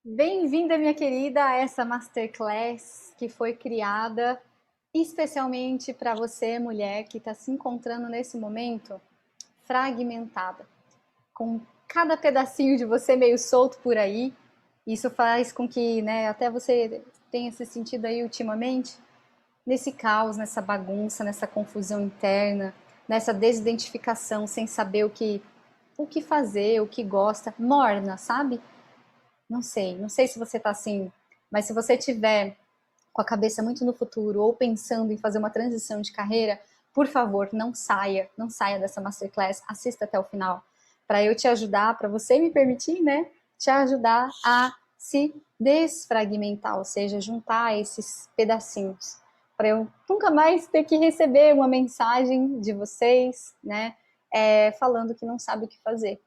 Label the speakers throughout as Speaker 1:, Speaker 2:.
Speaker 1: Bem-vinda, minha querida, a essa masterclass que foi criada especialmente para você, mulher, que está se encontrando nesse momento fragmentada, com cada pedacinho de você meio solto por aí. Isso faz com que, né, até você tenha se sentido aí ultimamente nesse caos, nessa bagunça, nessa confusão interna, nessa desidentificação, sem saber o que fazer, o que gosta, morna, sabe? Não sei se você tá assim, mas se você tiver com a cabeça muito no futuro ou pensando em fazer uma transição de carreira, por favor, não saia dessa masterclass, assista até o final, para eu te ajudar, para você me permitir, né, te ajudar a se desfragmentar, ou seja, juntar esses pedacinhos, para eu nunca mais ter que receber uma mensagem de vocês, né, falando que não sabe o que fazer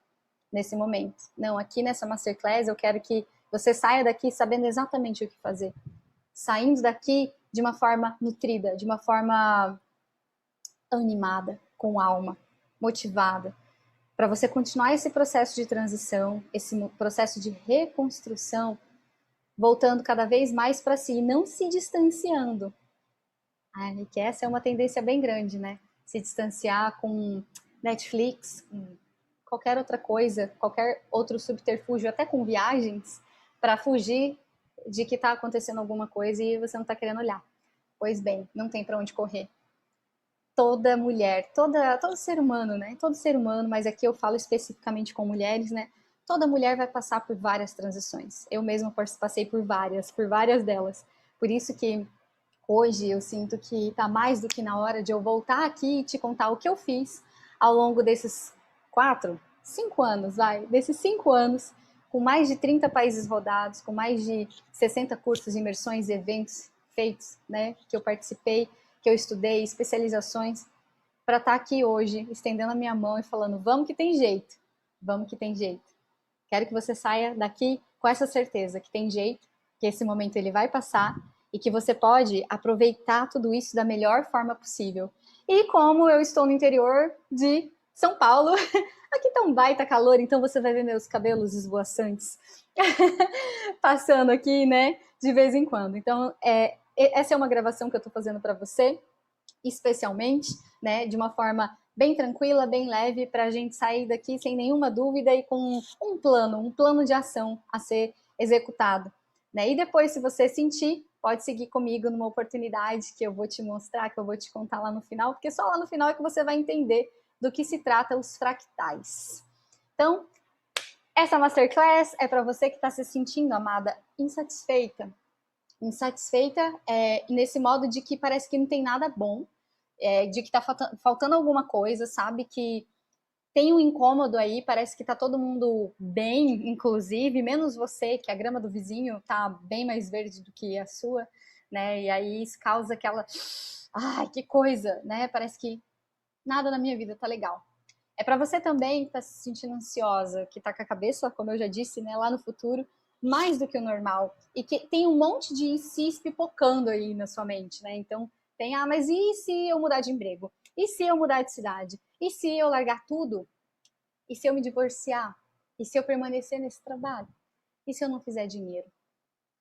Speaker 1: nesse momento. Não, aqui nessa masterclass eu quero que você saia daqui sabendo exatamente o que fazer. Saindo daqui de uma forma nutrida, de uma forma animada, com alma, motivada, para você continuar esse processo de transição, esse processo de reconstrução, voltando cada vez mais para si, e não se distanciando. Que essa é uma tendência bem grande, né? Se distanciar com Netflix, com qualquer outra coisa, qualquer outro subterfúgio, até com viagens, para fugir de que está acontecendo alguma coisa e você não está querendo olhar. Pois bem, não tem para onde correr. Toda mulher, todo ser humano, né? Todo ser humano, mas aqui eu falo especificamente com mulheres, né? Toda mulher vai passar por várias transições. Eu mesma passei por várias delas. Por isso que hoje eu sinto que está mais do que na hora de eu voltar aqui e te contar o que eu fiz ao longo desses 5 anos, desses 5 anos, com mais de 30 países rodados, com mais de 60 cursos, imersões, eventos feitos, né, que eu participei, que eu estudei, especializações, para estar aqui hoje, estendendo a minha mão e falando, vamos que tem jeito, vamos que tem jeito. Quero que você saia daqui com essa certeza que tem jeito, que esse momento ele vai passar e que você pode aproveitar tudo isso da melhor forma possível. E como eu estou no interior de São Paulo, aqui tá um baita calor, então você vai ver meus cabelos esvoaçantes passando aqui, né, de vez em quando. Então, essa é uma gravação que eu tô fazendo para você, especialmente, né, de uma forma bem tranquila, bem leve, para a gente sair daqui sem nenhuma dúvida e com um plano de ação a ser executado. Né? E depois, se você sentir, pode seguir comigo numa oportunidade que eu vou te mostrar, que eu vou te contar lá no final, porque só lá no final é que você vai entender do que se trata os fractais. Então, essa masterclass é para você que está se sentindo, amada, insatisfeita nesse modo de que parece que não tem nada bom, de que tá faltando alguma coisa, sabe? Que tem um incômodo aí, parece que tá todo mundo bem, inclusive, menos você, que a grama do vizinho tá bem mais verde do que a sua, né? E aí isso causa aquela. Ai, que coisa, né? Parece que nada na minha vida tá legal. É para você também que tá se sentindo ansiosa, que tá com a cabeça, como eu já disse, né, lá no futuro, mais do que o normal. E que tem um monte de si pipocando aí na sua mente, né? Então, tem, mas e se eu mudar de emprego? E se eu mudar de cidade? E se eu largar tudo? E se eu me divorciar? E se eu permanecer nesse trabalho? E se eu não fizer dinheiro?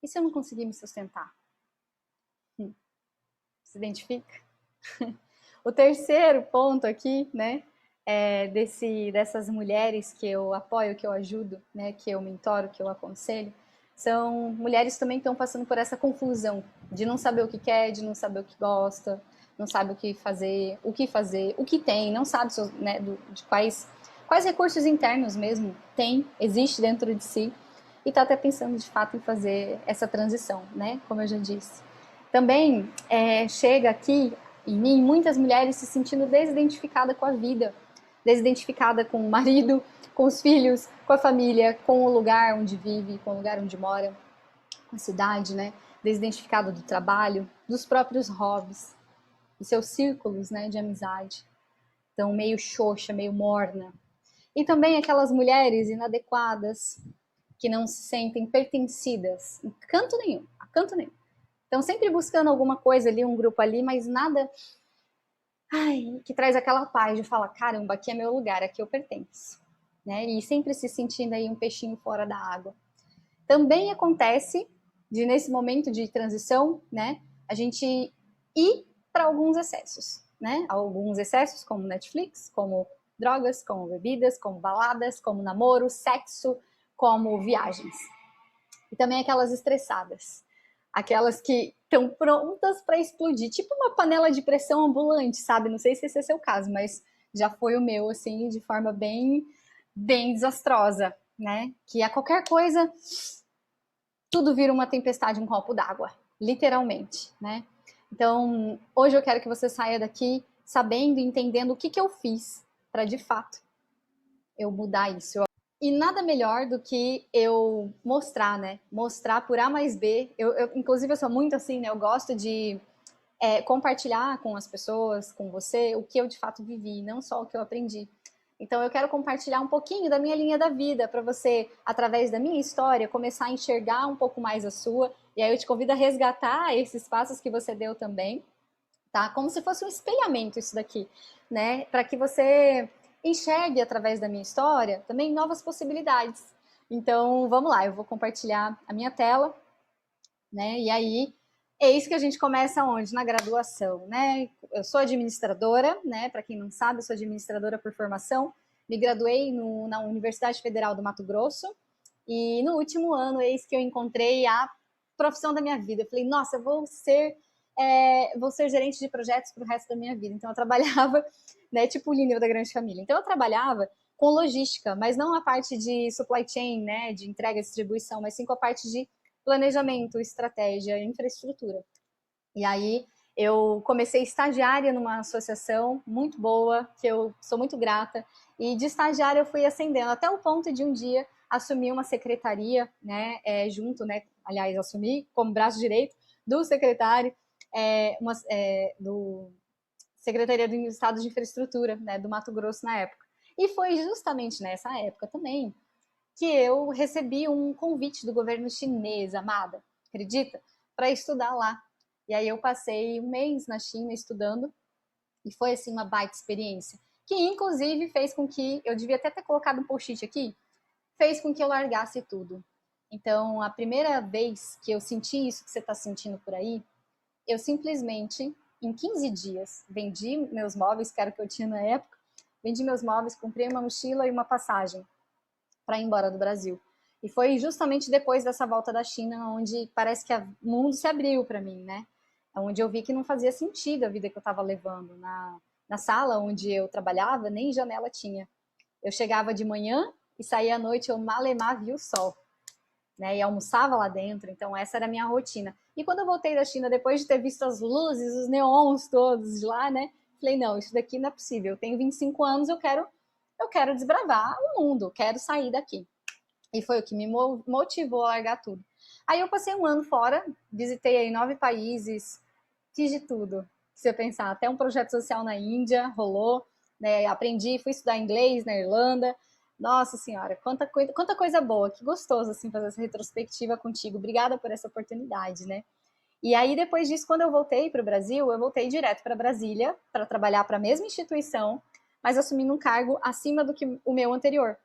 Speaker 1: E se eu não conseguir me sustentar? Se identifica? O terceiro ponto aqui, né, dessas mulheres que eu apoio, que eu ajudo, né, que eu mentoro, que eu aconselho, são mulheres também que estão passando por essa confusão de não saber o que quer, de não saber o que gosta, não sabe o que tem, não sabe, né, de quais recursos internos mesmo tem, existe dentro de si, e está até pensando de fato em fazer essa transição, né, como eu já disse. Também chega aqui em mim muitas mulheres se sentindo desidentificada com a vida, desidentificada com o marido, com os filhos, com a família, com o lugar onde vive, com o lugar onde mora, com a cidade, né? Desidentificada do trabalho, dos próprios hobbies, dos seus círculos, né, de amizade. Então, meio xoxa, meio morna. E também aquelas mulheres inadequadas que não se sentem pertencidas em canto nenhum, a canto nenhum. Então, sempre buscando alguma coisa ali, um grupo ali, mas nada que traz aquela paz de falar, caramba, aqui é meu lugar, aqui eu pertenço. Né? E sempre se sentindo aí um peixinho fora da água. Também acontece de, nesse momento de transição, né, a gente ir para alguns excessos, né? Alguns excessos como Netflix, como drogas, como bebidas, como baladas, como namoro, sexo, como viagens. E também aquelas estressadas, aquelas que estão prontas para explodir, tipo uma panela de pressão ambulante, sabe? Não sei se esse é seu caso, mas já foi o meu, assim, de forma bem desastrosa, né? Que a qualquer coisa, tudo vira uma tempestade, um copo d'água, literalmente, né? Então, hoje eu quero que você saia daqui sabendo e entendendo o que, que eu fiz para, de fato, eu mudar isso. E nada melhor do que eu mostrar, né? Mostrar por A mais B. Inclusive, eu sou muito assim, né? Eu gosto de compartilhar com as pessoas, com você, o que eu de fato vivi, não só o que eu aprendi. Então, eu quero compartilhar um pouquinho da minha linha da vida para você, através da minha história, começar a enxergar um pouco mais a sua. E aí eu te convido a resgatar esses passos que você deu também, tá? Como se fosse um espelhamento isso daqui, né? Para que você enxergue através da minha história também novas possibilidades. Então, vamos lá, eu vou compartilhar a minha tela, né? E aí é isso que a gente começa onde? Na graduação, né? Eu sou administradora, né? Para quem não sabe, eu sou administradora por formação. Me graduei na Universidade Federal do Mato Grosso e no último ano, eis que eu encontrei a profissão da minha vida. Eu falei, nossa, eu vou ser gerente de projetos para o resto da minha vida. Então eu trabalhava, né, tipo o Lineu da Grande Família. Então eu trabalhava com logística, mas não a parte de supply chain, né, de entrega e distribuição, mas sim com a parte de planejamento, estratégia, infraestrutura. E aí eu comecei estagiária numa associação muito boa, que eu sou muito grata, e de estagiária eu fui ascendendo até o ponto de um dia assumir uma secretaria, né, junto, né, aliás, assumi como braço direito do secretário, do Secretaria do Estado de Infraestrutura, né, do Mato Grosso na época. E foi justamente nessa época também que eu recebi um convite do governo chinês, amada, acredita? Para estudar lá. E aí eu passei um mês na China estudando e foi assim uma baita experiência, que inclusive fez com que eu devia até ter colocado um post-it aqui, fez com que eu largasse tudo. Então, a primeira vez que eu senti isso que você está sentindo por aí, eu simplesmente, em 15 dias, vendi meus móveis, que era o que eu tinha na época, vendi meus móveis, comprei uma mochila e uma passagem para ir embora do Brasil. E foi justamente depois dessa volta da China onde parece que o mundo se abriu para mim, né? Onde eu vi que não fazia sentido a vida que eu estava levando. Na sala onde eu trabalhava, nem janela tinha. Eu chegava de manhã e saía à noite, eu malemar via o sol, né? E almoçava lá dentro, então essa era a minha rotina. E quando eu voltei da China, depois de ter visto as luzes, os neons todos de lá, né? Falei, não, isso daqui não é possível. Eu tenho 25 anos, eu quero desbravar o mundo, quero sair daqui. E foi o que me motivou a largar tudo. Aí eu passei um ano fora, visitei aí 9 países, fiz de tudo. Se eu pensar, até um projeto social na Índia rolou, né? Aprendi, fui estudar inglês na Irlanda. Nossa senhora, quanta coisa boa, que gostoso assim fazer essa retrospectiva contigo. Obrigada por essa oportunidade, né? E aí depois disso, quando eu voltei para o Brasil, eu voltei direto para Brasília para trabalhar para a mesma instituição, mas assumindo um cargo acima do que o meu anterior.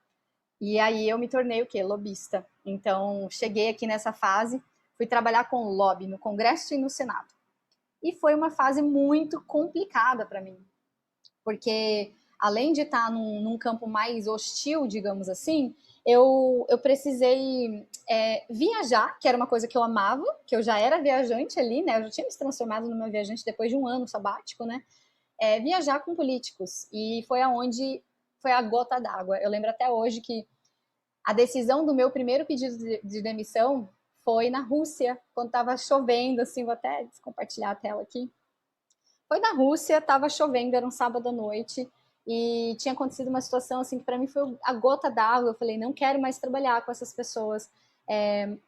Speaker 1: E aí eu me tornei o quê? Lobista. Então, cheguei aqui nessa fase, fui trabalhar com lobby no Congresso e no Senado. E foi uma fase muito complicada para mim, porque além de estar num campo mais hostil, digamos assim, eu precisei viajar, que era uma coisa que eu amava, que eu já era viajante ali, né? Eu já tinha me transformado numa viajante depois de um ano sabático, né? Viajar com políticos. E foi aonde foi a gota d'água. Eu lembro até hoje que a decisão do meu primeiro pedido de demissão foi na Rússia, quando estava chovendo, assim, vou até compartilhar a tela aqui. Foi na Rússia, estava chovendo, era um sábado à noite, e tinha acontecido uma situação assim que para mim foi a gota d'água. Eu falei, não quero mais trabalhar com essas pessoas,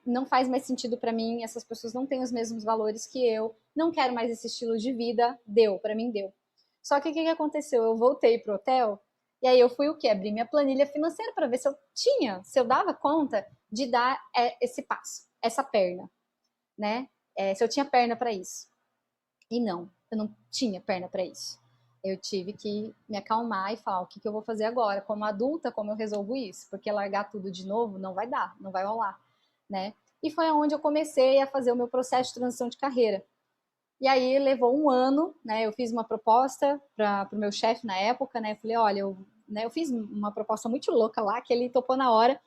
Speaker 1: não faz mais sentido para mim, essas pessoas não têm os mesmos valores que eu, não quero mais esse estilo de vida, deu, para mim deu. Só que o que aconteceu? Eu voltei pro hotel, e aí eu fui o quê? Abrir minha planilha financeira para ver se eu dava conta de dar esse passo, essa perna, né? Se eu tinha perna para isso. E não, eu não tinha perna para isso. Eu tive que me acalmar e falar o que eu vou fazer agora, como adulta, como eu resolvo isso, porque largar tudo de novo não vai dar, não vai rolar, né? E foi onde eu comecei a fazer o meu processo de transição de carreira. E aí levou um ano, né? Eu fiz uma proposta para o meu chefe na época, né? Eu falei, olha, eu fiz uma proposta muito louca lá, que ele topou na hora.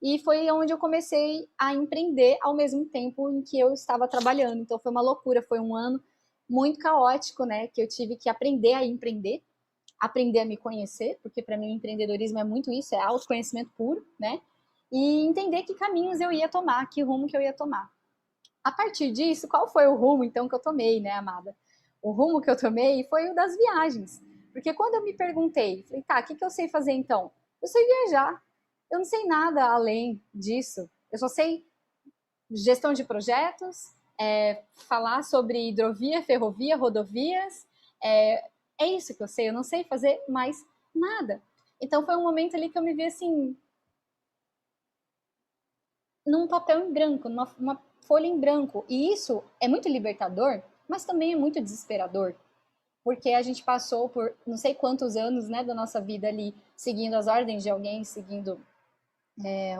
Speaker 1: E foi onde eu comecei a empreender ao mesmo tempo em que eu estava trabalhando. Então foi uma loucura, foi um ano muito caótico, né? Que eu tive que aprender a empreender, aprender a me conhecer, porque para mim o empreendedorismo é muito isso, é autoconhecimento puro, né? E entender que caminhos eu ia tomar, que rumo que eu ia tomar. A partir disso, qual foi o rumo então que eu tomei, né, amada? O rumo que eu tomei foi o das viagens. Porque quando eu me perguntei, falei, tá, o que eu sei fazer então? Eu sei viajar. Eu não sei nada além disso. Eu só sei gestão de projetos, falar sobre hidrovia, ferrovia, rodovias. É isso que eu sei. Eu não sei fazer mais nada. Então foi um momento ali que eu me vi assim, num papel em branco, numa folha em branco. E isso é muito libertador, mas também é muito desesperador. Porque a gente passou por não sei quantos anos, né, da nossa vida ali, seguindo as ordens de alguém, seguindo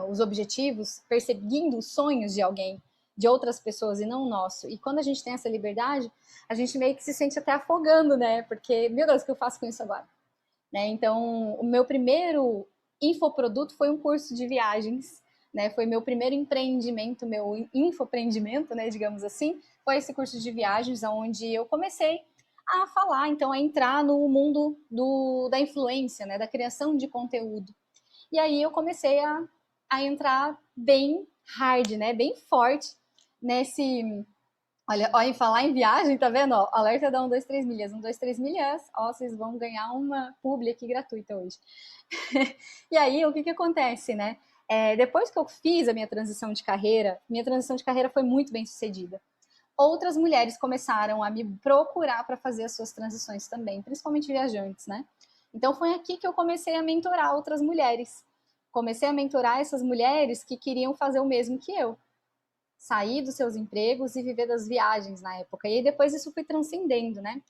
Speaker 1: os objetivos, perseguindo os sonhos de alguém, de outras pessoas e não o nosso. E quando a gente tem essa liberdade, a gente meio que se sente até afogando, né? Porque, meu Deus, o que eu faço com isso agora? Né? Então, o meu primeiro infoproduto foi um curso de viagens, né? Foi meu primeiro empreendimento, meu infoempreendimento, né, digamos assim, foi esse curso de viagens, onde eu comecei a falar, então, a entrar no mundo da influência, né, da criação de conteúdo. E aí eu comecei a entrar bem hard, né, bem forte nesse. Olha, em falar em viagem, tá vendo? Ó, alerta da 123 milhas. 123 milhas, ó, vocês vão ganhar uma publi aqui gratuita hoje. E aí, o que acontece, né? Depois que eu fiz a minha transição de carreira foi muito bem sucedida. Outras mulheres começaram a me procurar para fazer as suas transições também, principalmente viajantes, né? Então foi aqui que eu comecei a mentorar outras mulheres. Comecei a mentorar essas mulheres que queriam fazer o mesmo que eu, sair dos seus empregos e viver das viagens na época. E aí depois isso foi transcendendo, né?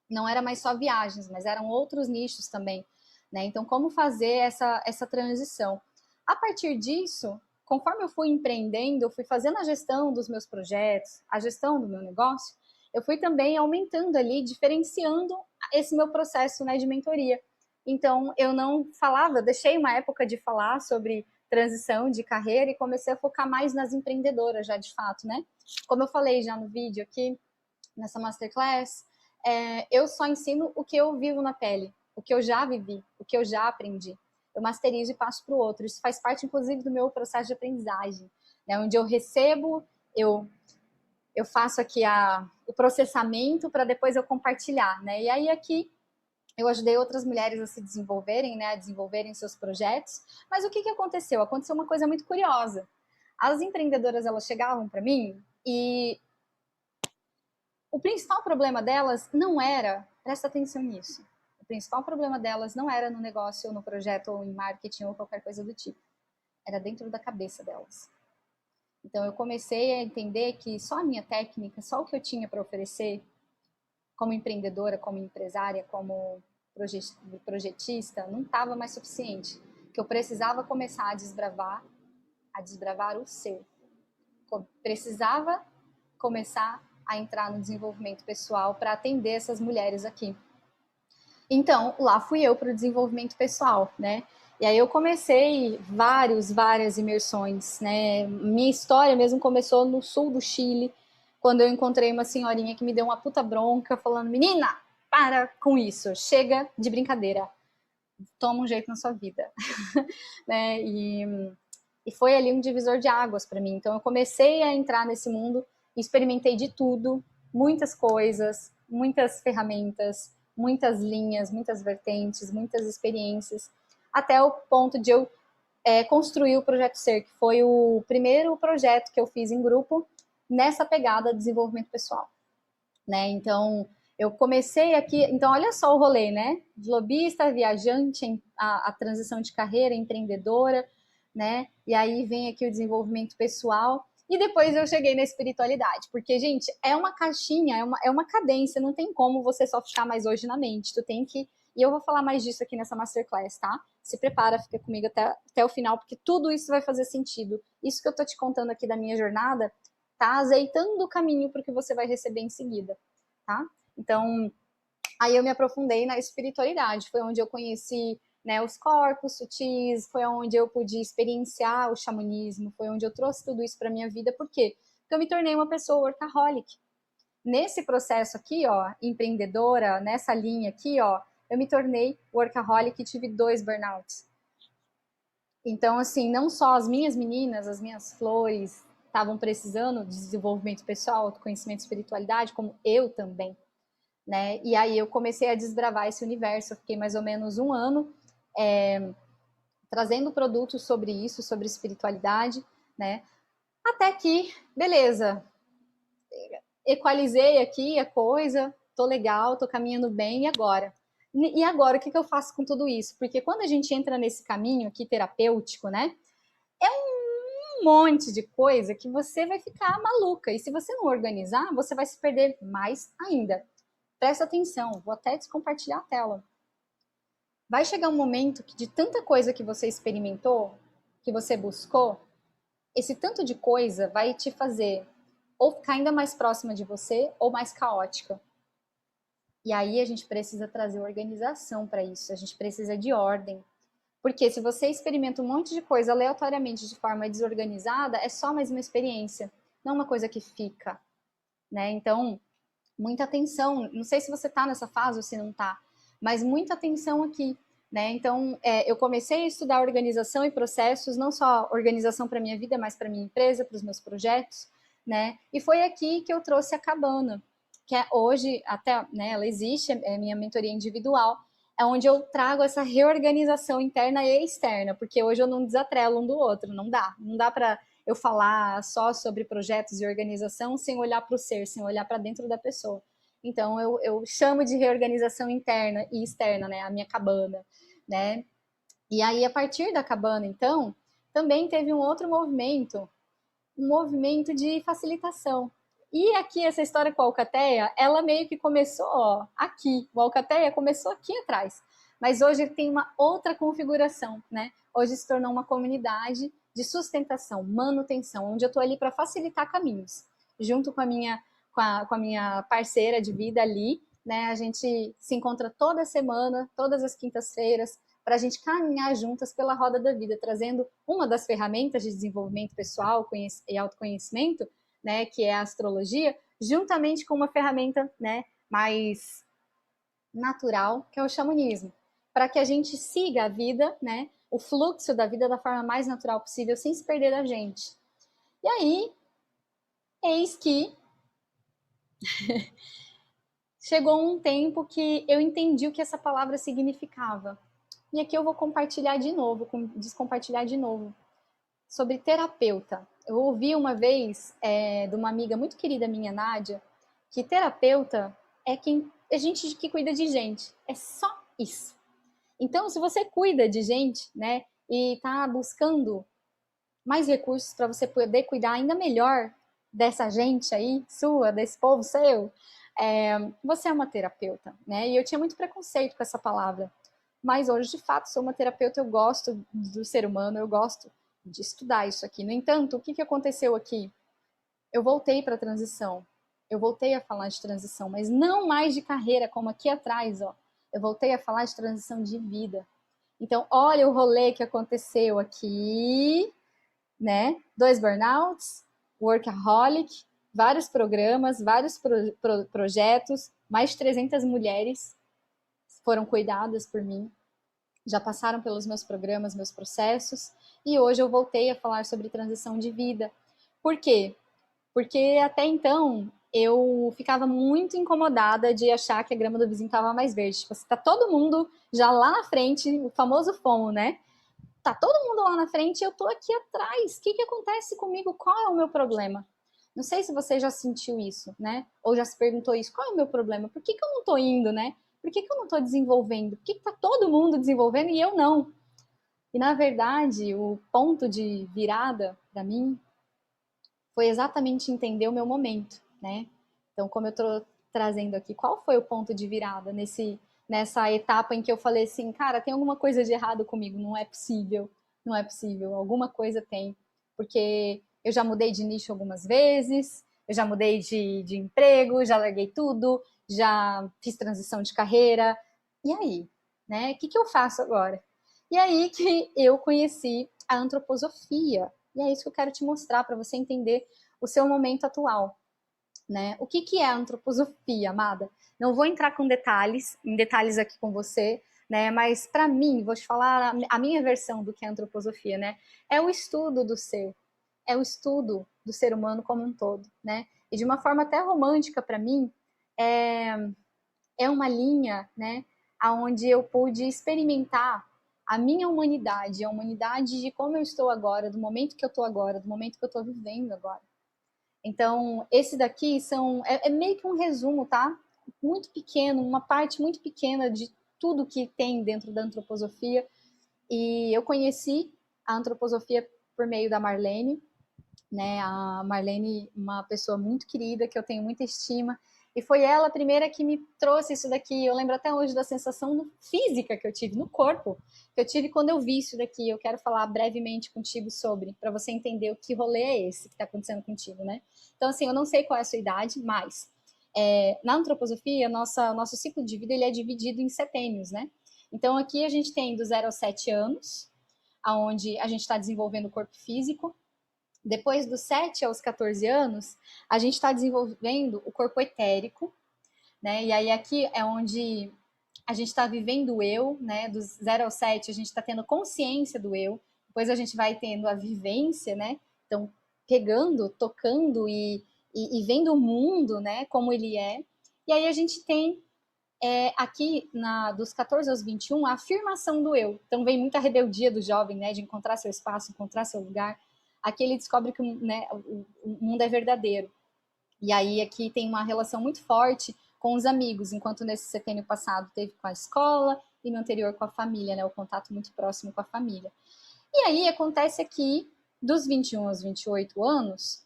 Speaker 1: Não era mais só viagens, mas eram outros nichos também, né? Então, como fazer essa transição? A partir disso, conforme eu fui empreendendo, eu fui fazendo a gestão dos meus projetos, a gestão do meu negócio, eu fui também aumentando ali, diferenciando esse meu processo, né, de mentoria. Então, eu não falava, eu deixei uma época de falar sobre transição de carreira e comecei a focar mais nas empreendedoras já de fato, né? Como eu falei já no vídeo aqui, nessa masterclass, eu só ensino o que eu vivo na pele, o que eu já vivi, o que eu já aprendi. Eu masterizo e passo para o outro. Isso faz parte, inclusive, do meu processo de aprendizagem, né? Onde eu recebo, eu faço aqui o processamento para depois eu compartilhar, né? E aí aqui eu ajudei outras mulheres a se desenvolverem, né? A desenvolverem seus projetos. Mas o que aconteceu? Aconteceu uma coisa muito curiosa. As empreendedoras, elas chegavam para mim e o principal problema delas não era, presta atenção nisso, o principal problema delas não era no negócio, ou no projeto, ou em marketing, ou qualquer coisa do tipo. Era dentro da cabeça delas. Então eu comecei a entender que só a minha técnica, só o que eu tinha para oferecer, como empreendedora, como empresária, como projetista, não estava mais suficiente. Que eu precisava começar a desbravar o seu. Precisava começar a entrar no desenvolvimento pessoal para atender essas mulheres aqui. Então, lá fui eu para o desenvolvimento pessoal, né? E aí eu comecei várias imersões, né? Minha história mesmo começou no sul do Chile, quando eu encontrei uma senhorinha que me deu uma puta bronca, falando: menina, para com isso, chega de brincadeira, toma um jeito na sua vida, né? E foi ali um divisor de águas para mim. Então eu comecei a entrar nesse mundo, experimentei de tudo, muitas coisas, muitas ferramentas, muitas linhas, muitas vertentes, muitas experiências, até o ponto de eu construir o Projeto Ser, que foi o primeiro projeto que eu fiz em grupo nessa pegada de desenvolvimento pessoal, né? Então eu comecei aqui, então olha só o rolê, né? De lobista, viajante, a transição de carreira, empreendedora, né? E aí vem aqui o desenvolvimento pessoal. E depois eu cheguei na espiritualidade, porque, gente, é uma caixinha, é uma cadência, não tem como você só ficar mais hoje na mente, tu tem que E eu vou falar mais disso aqui nessa Masterclass, tá? Se prepara, fica comigo até o final, porque tudo isso vai fazer sentido. Isso que eu tô te contando aqui da minha jornada, tá azeitando o caminho para o que você vai receber em seguida, tá? Então, aí eu me aprofundei na espiritualidade, foi onde eu conheci, né, os corpos sutis, foi onde eu pude experienciar o xamanismo, foi onde eu trouxe tudo isso para minha vida, por quê? Porque eu me tornei uma pessoa workaholic. Nesse processo aqui, ó, empreendedora, nessa linha aqui, ó, eu me tornei workaholic e tive 2 burnouts. Então, assim, não só as minhas meninas, as minhas flores estavam precisando de desenvolvimento pessoal, autoconhecimento, espiritualidade, como eu também, né? E aí eu comecei a desbravar esse universo. Eu fiquei mais ou menos um ano trazendo produtos sobre isso, sobre espiritualidade, né? Até que, beleza, equalizei aqui a coisa, tô legal, tô caminhando bem, e agora? E agora, o que eu faço com tudo isso? Porque quando a gente entra nesse caminho aqui terapêutico, né? É um monte de coisa que você vai ficar maluca. E se você não organizar, você vai se perder mais ainda. Presta atenção, vou até descompartilhar a tela. Vai chegar um momento que de tanta coisa que você experimentou, que você buscou, esse tanto de coisa vai te fazer ou ficar ainda mais próxima de você ou mais caótica. E aí a gente precisa trazer organização para isso, a gente precisa de ordem. Porque se você experimenta um monte de coisa aleatoriamente de forma desorganizada, é só mais uma experiência, não uma coisa que fica, né? Então, muita atenção. Não sei se você está nessa fase ou se não está, mas muita atenção aqui, né? Então, eu comecei a estudar organização e processos, não só organização para minha vida, mas para minha empresa, para os meus projetos, né? E foi aqui que eu trouxe a Cabana, que é hoje até, né? Ela existe, é minha mentoria individual, é onde eu trago essa reorganização interna e externa, porque hoje eu não desatrelo um do outro, não dá para eu falar só sobre projetos e organização sem olhar para o ser, sem olhar para dentro da pessoa. Então, eu chamo de reorganização interna e externa, né? A minha cabana, né? E aí, a partir da cabana, então, também teve um movimento de facilitação. E aqui, essa história com a Alcateia, ela meio que começou ó, aqui. O Alcateia começou aqui atrás. Mas hoje tem uma outra configuração, né? Hoje se tornou uma comunidade de sustentação, manutenção, onde eu estou ali para facilitar caminhos. Junto com a minha parceira de vida ali, né? A gente se encontra toda semana, todas as quintas-feiras, para a gente caminhar juntas pela roda da vida, trazendo uma das ferramentas de desenvolvimento pessoal e autoconhecimento, né, que é a astrologia, juntamente com uma ferramenta, né, mais natural, que é o xamanismo, para que a gente siga a vida, né, o fluxo da vida da forma mais natural possível, sem se perder da gente. E aí, eis que chegou um tempo que eu entendi o que essa palavra significava. E aqui eu vou compartilhar de novo, descompartilhar de novo, sobre terapeuta. Eu ouvi uma vez de uma amiga muito querida minha, Nádia, que terapeuta é gente que cuida de gente. É só isso. Então, se você cuida de gente, né, e está buscando mais recursos para você poder cuidar ainda melhor dessa gente aí, sua, desse povo seu, você é uma terapeuta, né? E eu tinha muito preconceito com essa palavra. Mas hoje, de fato, sou uma terapeuta, eu gosto do ser humano, eu gosto de estudar isso aqui. No entanto, o que aconteceu aqui? Eu voltei para a transição. Eu voltei a falar de transição, mas não mais de carreira, como aqui atrás, ó. Eu voltei a falar de transição de vida. Então, olha o rolê que aconteceu aqui, né? 2 burnouts, workaholic, vários programas, vários projetos, mais de 300 mulheres foram cuidadas por mim, já passaram pelos meus programas, meus processos, e hoje eu voltei a falar sobre transição de vida. Por quê? Porque até então eu ficava muito incomodada de achar que a grama do vizinho estava mais verde. Tipo, tá todo mundo já lá na frente, o famoso FOMO, né? Tá todo mundo lá na frente e eu tô aqui atrás. O que acontece comigo? Qual é o meu problema? Não sei se você já sentiu isso, né? Ou já se perguntou isso. Qual é o meu problema? Por que eu não tô indo, né? Por que eu não tô desenvolvendo? Por que tá todo mundo desenvolvendo e eu não? E na verdade, o ponto de virada para mim foi exatamente entender o meu momento, né? Então, como eu tô trazendo aqui, qual foi o ponto de virada nessa etapa em que eu falei assim, cara, tem alguma coisa de errado comigo, não é possível, não é possível, alguma coisa tem, porque eu já mudei de nicho algumas vezes, eu já mudei de emprego, já larguei tudo, já fiz transição de carreira, e aí, né, o que eu faço agora? E aí que eu conheci a antroposofia, e é isso que eu quero te mostrar para você entender o seu momento atual, né? O que é a antroposofia, amada? Não vou entrar em detalhes aqui com você, né? Mas para mim, vou te falar a minha versão do que é a antroposofia, né? É o estudo do ser, é o estudo do ser humano como um todo, né? E de uma forma até romântica para mim, é, é uma linha, né? Aonde eu pude experimentar a minha humanidade, a humanidade de como eu estou agora, do momento que eu estou agora, do momento que eu estou vivendo agora. Então, esse daqui é meio que um resumo, tá? Muito pequeno, uma parte muito pequena de tudo que tem dentro da antroposofia. E eu conheci a antroposofia por meio da Marlene, né? A Marlene, uma pessoa muito querida, que eu tenho muita estima. E foi ela a primeira que me trouxe isso daqui. Eu lembro até hoje da sensação física que eu tive no corpo, que eu tive quando eu vi isso daqui. Eu quero falar brevemente contigo sobre, para você entender o que rolê é esse que está acontecendo contigo, né? Então, assim, eu não sei qual é a sua idade, mas na antroposofia, nosso ciclo de vida ele é dividido em setênios, né? Então, aqui a gente tem do 0 aos 7 anos, onde a gente está desenvolvendo o corpo físico. Depois dos 7 aos 14 anos, a gente está desenvolvendo o corpo etérico, né? E aí aqui é onde a gente está vivendo o eu, né? Dos 0 aos 7, a gente está tendo consciência do eu. Depois a gente vai tendo a vivência, né? Então, pegando, tocando e vendo o mundo, né? Como ele é. E aí a gente tem aqui, dos 14 aos 21, a afirmação do eu. Então, vem muita rebeldia do jovem, né? De encontrar seu espaço, encontrar seu lugar. Aqui ele descobre que, né, o mundo é verdadeiro. E aí aqui tem uma relação muito forte com os amigos, enquanto nesse setênio passado teve com a escola e no anterior com a família, né, o contato muito próximo com a família. E aí acontece aqui, dos 21 aos 28 anos,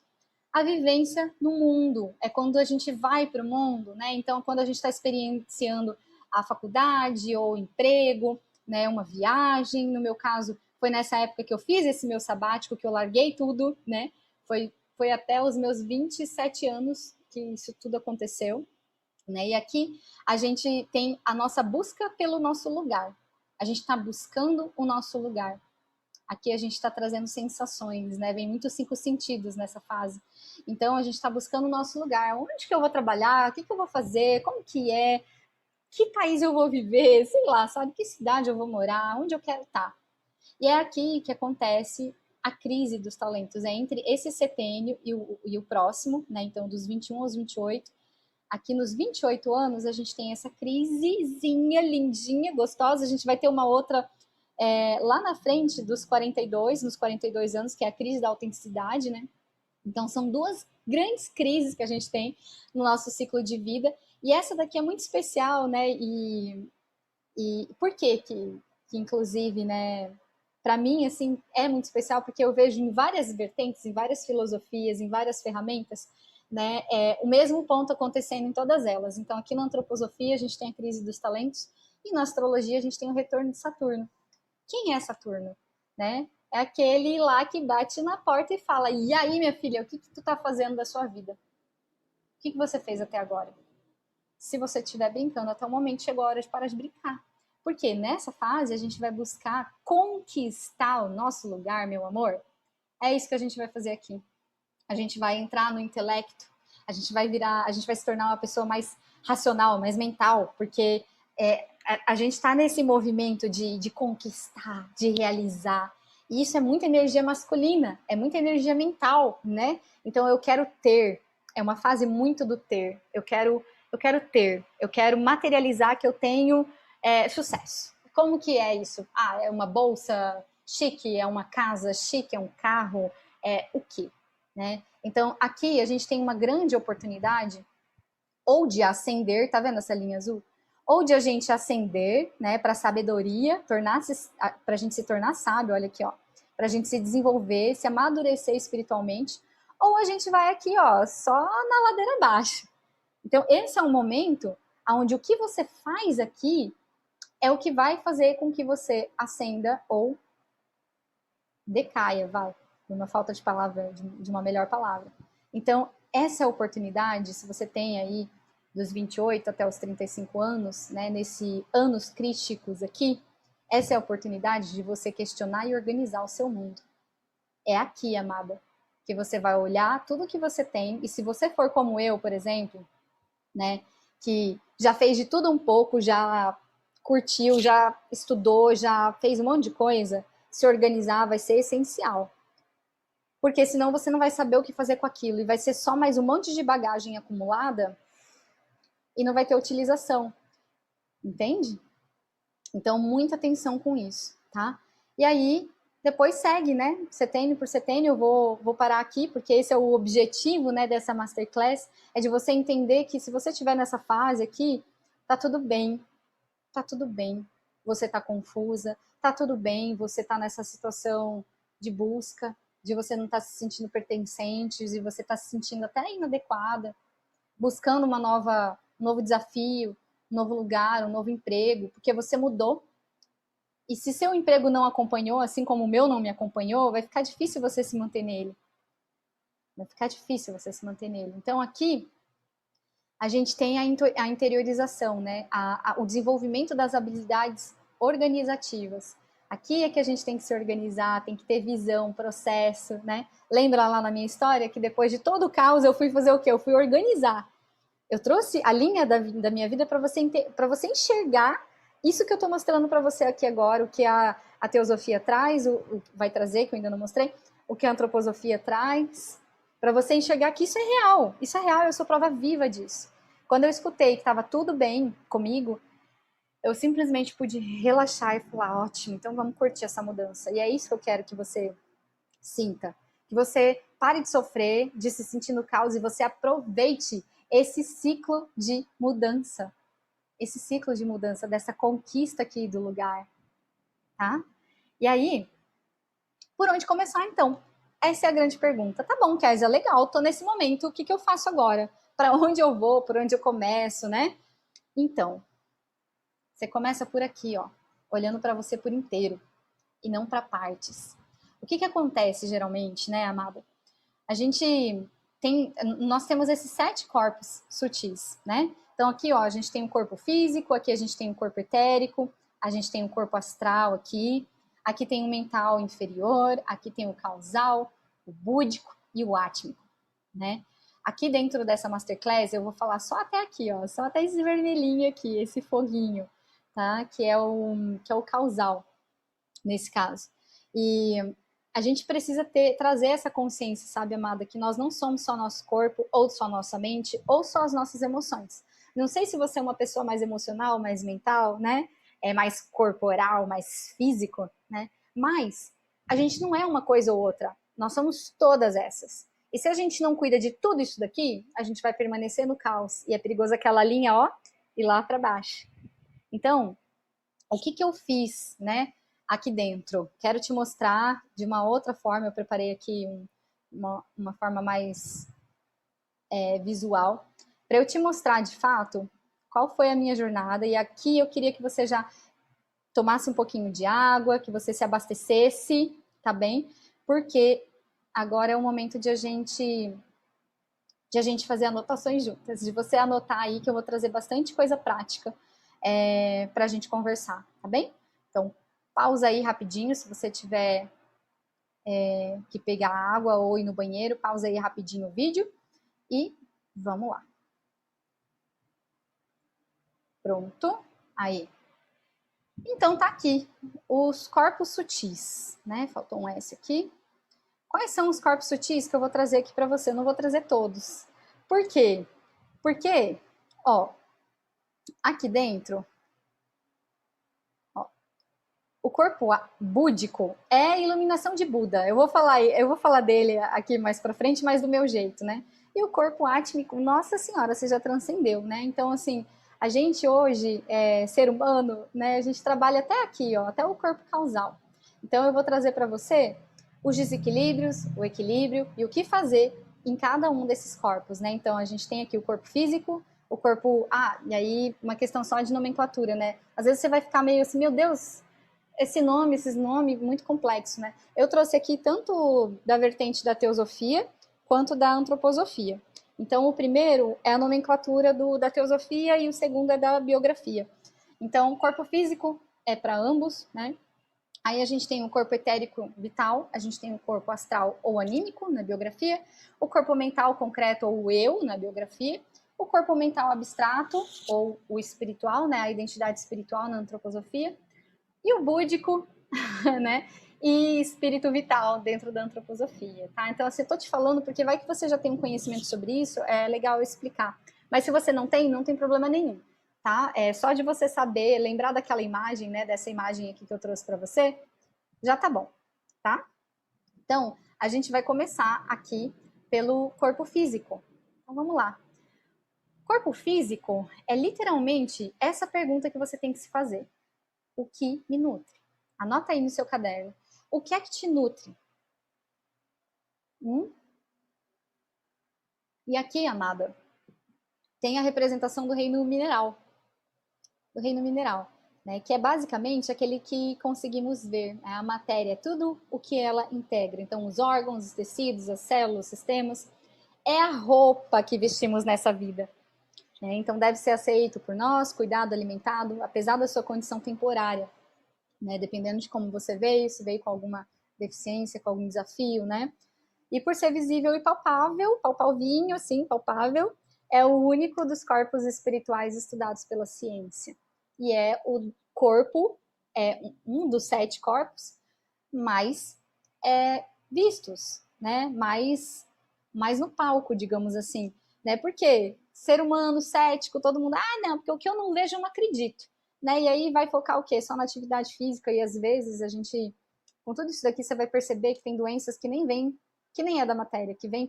Speaker 1: a vivência no mundo. É quando a gente vai para o mundo, né? Então, quando a gente está experienciando a faculdade ou emprego, né, uma viagem. No meu caso, foi nessa época que eu fiz esse meu sabático, que eu larguei tudo, né? Foi até os meus 27 anos que isso tudo aconteceu, né? E aqui a gente tem a nossa busca pelo nosso lugar. A gente está buscando o nosso lugar. Aqui a gente está trazendo sensações, né? Vem muitos cinco sentidos nessa fase. Então a gente está buscando o nosso lugar. Onde que eu vou trabalhar? O que eu vou fazer? Como que é? Que país eu vou viver? Sei lá, sabe? Que cidade eu vou morar? Onde eu quero estar? E é aqui que acontece a crise dos talentos. É entre esse setênio e o próximo, né? Então dos 21 aos 28. Aqui nos 28 anos a gente tem essa crisezinha lindinha, gostosa. A gente vai ter uma outra lá na frente dos 42, nos 42 anos, que é a crise da autenticidade, né? Então, são duas grandes crises que a gente tem no nosso ciclo de vida. E essa daqui é muito especial, né? E por que inclusive, né? Para mim, assim, é muito especial porque eu vejo em várias vertentes, em várias filosofias, em várias ferramentas, né? O mesmo ponto acontecendo em todas elas. Então, aqui na antroposofia, a gente tem a crise dos talentos e na astrologia, a gente tem o retorno de Saturno. Quem é Saturno? Né? É aquele lá que bate na porta e fala: e aí, minha filha, o que tu tá fazendo da sua vida? O que você fez até agora? Se você estiver brincando até o momento, chegou a hora de parar de brincar. Porque nessa fase a gente vai buscar conquistar o nosso lugar, meu amor. É isso que a gente vai fazer aqui. A gente vai entrar no intelecto, a gente vai se tornar uma pessoa mais racional, mais mental, porque a gente está nesse movimento de conquistar, de realizar. E isso é muita energia masculina, é muita energia mental, né? Então eu quero ter, é uma fase muito do ter. Eu quero ter, eu quero materializar que eu tenho sucesso. Como que é isso? Ah, é uma bolsa chique, é uma casa chique, é um carro, é o quê? Né? Então, aqui a gente tem uma grande oportunidade ou de ascender, tá vendo essa linha azul? Ou de a gente ascender, né, para sabedoria, para a gente se tornar sábio, olha aqui, ó, para a gente se desenvolver, se amadurecer espiritualmente, ou a gente vai aqui, ó, só na ladeira abaixo. Então, esse é um momento onde o que você faz aqui é o que vai fazer com que você ascenda ou decaia, vai, uma falta de palavra, de uma melhor palavra. Então, essa é a oportunidade, se você tem aí dos 28 até os 35 anos, né, nesse anos críticos aqui, essa é a oportunidade de você questionar e organizar o seu mundo. É aqui, amada, que você vai olhar tudo que você tem, e se você for como eu, por exemplo, né, que já fez de tudo um pouco, já curtiu, já estudou, já fez um monte de coisa, se organizar vai ser essencial. Porque senão você não vai saber o que fazer com aquilo, e vai ser só mais um monte de bagagem acumulada e não vai ter utilização. Entende? Então, muita atenção com isso, tá? E aí, depois segue, né? Setênio por setênio, eu vou parar aqui, porque esse é o objetivo, né, dessa Masterclass, é de você entender que se você estiver nessa fase aqui, tá tudo bem, tá tudo bem. Você tá confusa, tá tudo bem, você tá nessa situação de busca, de você não estar se sentindo pertencente, de você estar se sentindo até inadequada, buscando um novo desafio, um novo lugar, um novo emprego, porque você mudou. E se seu emprego não acompanhou, assim como o meu não me acompanhou, vai ficar difícil você se manter nele. Vai ficar difícil você se manter nele. Então aqui a gente tem a interiorização, né? O desenvolvimento das habilidades organizativas. Aqui é que a gente tem que se organizar, tem que ter visão, processo, né? Lembra lá na minha história que depois de todo o caos eu fui fazer o quê? Eu fui organizar. Eu trouxe a linha da minha vida para você enxergar isso que eu estou mostrando para você aqui agora, o que a teosofia traz, vai trazer, que eu ainda não mostrei, o que a antroposofia traz, para você enxergar que isso é real, eu sou prova viva disso. Quando eu escutei que estava tudo bem comigo, eu simplesmente pude relaxar e falar, ótimo, então vamos curtir essa mudança. E é isso que eu quero que você sinta. Que você pare de sofrer, de se sentir no caos e você aproveite esse ciclo de mudança. Esse ciclo de mudança, dessa conquista aqui do lugar. Tá? E aí, por onde começar então? Essa é a grande pergunta. Tá bom, Kézia, legal, tô nesse momento, o que eu faço agora? Para onde eu vou? Por onde eu começo, né? Então, você começa por aqui, ó, olhando para você por inteiro e não para partes. O que acontece geralmente, né, amada? Nós temos esses 7 corpos sutis, né? Então aqui, ó, a gente tem um corpo físico, aqui a gente tem um corpo etérico, a gente tem um corpo astral aqui tem o mental inferior, aqui tem o causal, o búdico e o átmico, né? Aqui dentro dessa masterclass eu vou falar só até aqui, ó, só até esse vermelhinho aqui, esse foguinho, tá? Que é o causal nesse caso. E a gente precisa trazer essa consciência, sabe, amada, que nós não somos só nosso corpo, ou só nossa mente, ou só as nossas emoções. Não sei se você é uma pessoa mais emocional, mais mental, né? Mais corporal, mais físico, né? Mas a gente não é uma coisa ou outra. Nós somos todas essas. E se a gente não cuida de tudo isso daqui, a gente vai permanecer no caos. E é perigoso aquela linha, ó, ir lá para baixo. Então, o que eu fiz, né? Aqui dentro. Quero te mostrar de uma outra forma. Eu preparei aqui uma forma mais visual para eu te mostrar de fato qual foi a minha jornada. E aqui eu queria que você já tomasse um pouquinho de água, que você se abastecesse, tá bem? Porque agora é o momento de a gente fazer anotações juntas, de você anotar aí que eu vou trazer bastante coisa prática para a gente conversar, tá bem? Então, pausa aí rapidinho, se você tiver que pegar água ou ir no banheiro, pausa aí rapidinho o vídeo e vamos lá. Pronto? Aí. Então tá aqui, os corpos sutis, né? Faltou um S aqui. Quais são os corpos sutis que eu vou trazer aqui para você? Eu não vou trazer todos. Por quê? Porque, ó, aqui dentro, o corpo búdico é a iluminação de Buda. Eu vou falar dele aqui mais para frente, mas do meu jeito, né? E o corpo átmico, nossa senhora, você já transcendeu, né? Então, assim, a gente hoje, ser humano, né? A gente trabalha até aqui, ó, até o corpo causal. Então, eu vou trazer para você os desequilíbrios, o equilíbrio e o que fazer em cada um desses corpos, né? Então, a gente tem aqui o corpo físico, o corpo... Ah, e aí uma questão só de nomenclatura, né? Às vezes você vai ficar meio assim, meu Deus, esses nomes muito complexos, né? Eu trouxe aqui tanto da vertente da teosofia quanto da antroposofia. Então, o primeiro é a nomenclatura da teosofia e o segundo é da biografia. Então, o corpo físico é para ambos, né? Aí a gente tem o corpo etérico vital, a gente tem o corpo astral ou anímico na biografia, o corpo mental concreto ou o eu na biografia, o corpo mental abstrato ou o espiritual, né, a identidade espiritual na antroposofia, e o búdico, né, e espírito vital dentro da antroposofia, tá? Então, assim, eu tô te falando porque vai que você já tem um conhecimento sobre isso, é legal eu explicar. Mas se você não tem problema nenhum, tá? É só de você saber, lembrar daquela imagem, né, dessa imagem aqui que eu trouxe para você, já tá bom, tá? Então, a gente vai começar aqui pelo corpo físico. Então, vamos lá. Corpo físico é literalmente essa pergunta que você tem que se fazer. O que me nutre? Anota aí no seu caderno. O que é que te nutre? E aqui, amada, tem a representação do reino mineral. Do reino mineral, né? Que é basicamente aquele que conseguimos ver, né? A matéria, tudo o que ela integra. Então, os órgãos, os tecidos, as células, os sistemas. É a roupa que vestimos nessa vida. Né? Então, deve ser aceito por nós, cuidado, alimentado, apesar da sua condição temporária. Né? Dependendo de como você veio, se veio com alguma deficiência, com algum desafio, né? E por ser visível e palpável, palpalvinho, assim, palpável, é o único dos corpos espirituais estudados pela ciência. E é o corpo, é um dos 7 corpos mais vistos, né? Mais no palco, digamos assim. Né? Porque ser humano, cético, todo mundo, não, porque o que eu não vejo eu não acredito. Né? E aí vai focar o quê? Só na atividade física, e às vezes a gente, com tudo isso daqui, você vai perceber que tem doenças que nem vêm, que nem é da matéria, que vem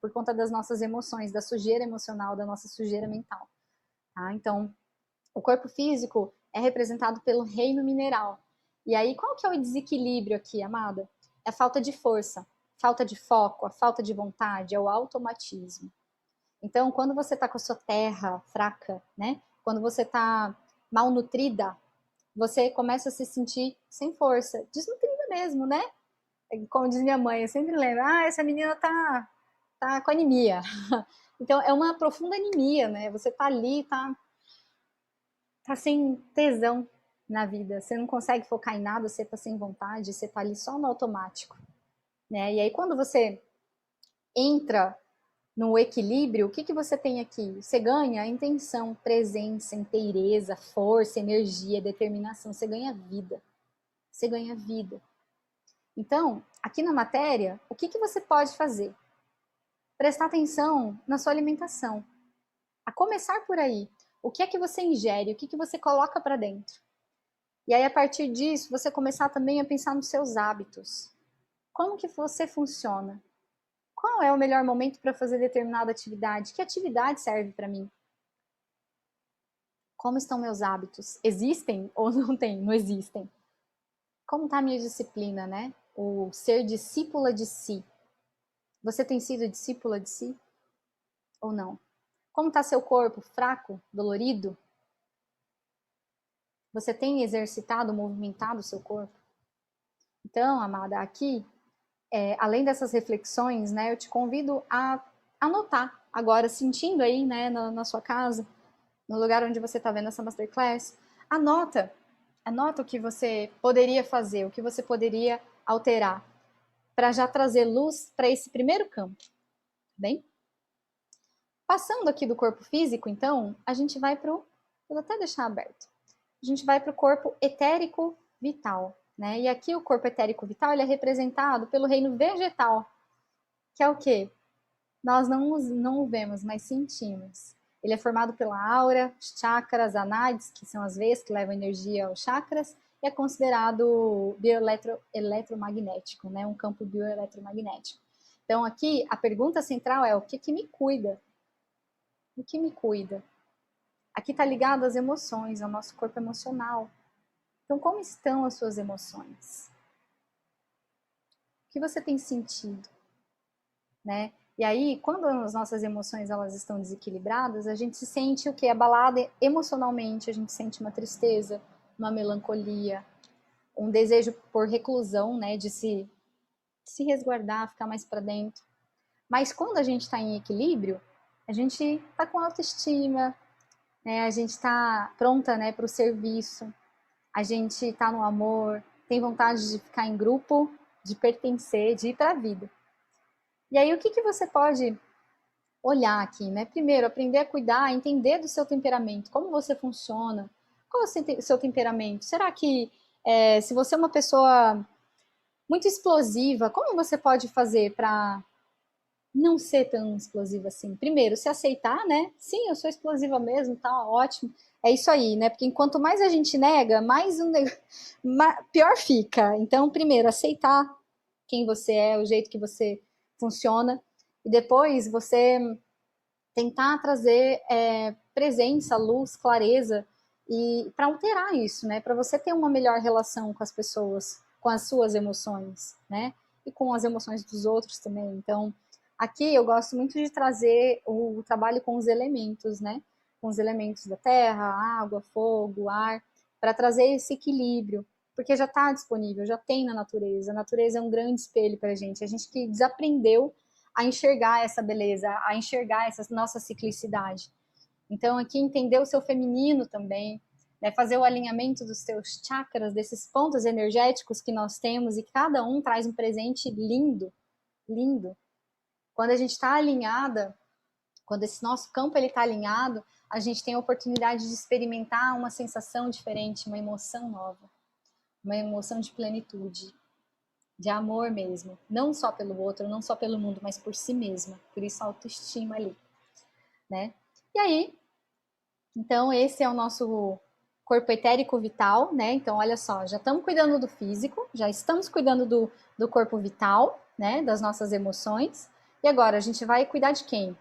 Speaker 1: por conta das nossas emoções, da sujeira emocional, da nossa sujeira mental. Tá? Então, o corpo físico é representado pelo reino mineral. E aí, qual que é o desequilíbrio aqui, amada? É a falta de força, falta de foco, a falta de vontade, é o automatismo. Então, quando você está com a sua terra fraca, né? Quando você está malnutrida, você começa a se sentir sem força, desnutrida mesmo, né? Como diz minha mãe, eu sempre lembro, essa menina tá com anemia. Então, é uma profunda anemia, né? Você tá ali, tá sem tesão na vida, você não consegue focar em nada, você tá sem vontade, você tá ali só no automático, né? E aí, quando você entra no equilíbrio, o que que você tem aqui? Você ganha intenção, presença, inteireza, força, energia, determinação, você ganha vida. Você ganha vida. Então, aqui na matéria, o que que você pode fazer? Prestar atenção na sua alimentação. A começar por aí. O que é que você ingere? O que que você coloca para dentro? E aí, a partir disso, você começar também a pensar nos seus hábitos. Como que você funciona? Qual é o melhor momento para fazer determinada atividade? Que atividade serve para mim? Como estão meus hábitos? Existem ou não tem? Não existem. Como está a minha disciplina, né? O ser discípula de si. Você tem sido discípula de si? Ou não? Como está seu corpo? Fraco? Dolorido? Você tem exercitado, movimentado o seu corpo? Então, amada, aqui, além dessas reflexões, né, eu te convido a anotar agora, sentindo aí, né, na sua casa, no lugar onde você está vendo essa masterclass, anota o que você poderia fazer, o que você poderia alterar, para já trazer luz para esse primeiro campo, tá bem? Passando aqui do corpo físico, então, a gente vai para o... Vou até deixar aberto. A gente vai para o corpo etérico vital, né? E aqui o corpo etérico vital ele é representado pelo reino vegetal, que é o quê? Nós não o vemos, mas sentimos. Ele é formado pela aura, chakras, anádies, que são as veias que levam energia aos chakras, e é considerado bioeletromagnético, né? Um campo bioeletromagnético. Então aqui a pergunta central é o que me cuida? O que me cuida? Aqui está ligado às emoções, ao nosso corpo emocional. Então, como estão as suas emoções? O que você tem sentido? Né? E aí, quando as nossas emoções elas estão desequilibradas, a gente se sente o quê? Abalada emocionalmente, a gente sente uma tristeza, uma melancolia, um desejo por reclusão, né, de se resguardar, ficar mais para dentro. Mas quando a gente está em equilíbrio, a gente está com autoestima, né, a gente está pronta, né, para o serviço, a gente está no amor, tem vontade de ficar em grupo, de pertencer, de ir para a vida. E aí, o que, que você pode olhar aqui, né? Primeiro, aprender a cuidar, entender do seu temperamento, como você funciona, qual é o seu temperamento? Será que se você é uma pessoa muito explosiva, como você pode fazer para não ser tão explosiva assim? Primeiro, se aceitar, né? Sim, eu sou explosiva mesmo, tá ótimo. É isso aí, né? Porque quanto mais a gente nega, mais pior fica. Então, primeiro, aceitar quem você é, o jeito que você funciona, e depois você tentar trazer presença, luz, clareza e para alterar isso, né? Para você ter uma melhor relação com as pessoas, com as suas emoções, né? E com as emoções dos outros também. Então, aqui eu gosto muito de trazer o trabalho com os elementos, né? Com os elementos da terra, água, fogo, ar, para trazer esse equilíbrio, porque já está disponível, já tem na natureza. A natureza é um grande espelho para a gente que desaprendeu a enxergar essa beleza, a enxergar essa nossa ciclicidade. Então, aqui entender o seu feminino também, né, fazer o alinhamento dos seus chakras, desses pontos energéticos que nós temos, e cada um traz um presente lindo, lindo. Quando a gente está alinhada, quando esse nosso campo ele está alinhado, a gente tem a oportunidade de experimentar uma sensação diferente, uma emoção nova, uma emoção de plenitude, de amor mesmo, não só pelo outro, não só pelo mundo, mas por si mesma, por isso a autoestima ali, né? E aí, então esse é o nosso corpo etérico vital, né? Então olha só, já estamos cuidando do físico, já estamos cuidando do corpo vital, né? Das nossas emoções, e agora a gente vai cuidar de quem?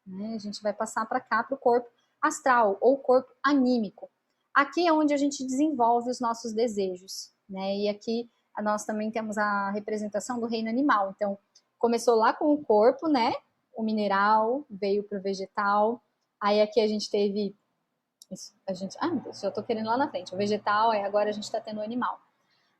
Speaker 1: Né? A gente vai passar para cá, para o corpo astral, ou corpo anímico. Aqui é onde a gente desenvolve os nossos desejos, né? E aqui nós também temos a representação do reino animal. Então, começou lá com o corpo, né? O mineral, veio para o vegetal. Aí aqui a gente teve. Meu Deus, já estou querendo lá na frente. O vegetal, agora a gente está tendo o animal.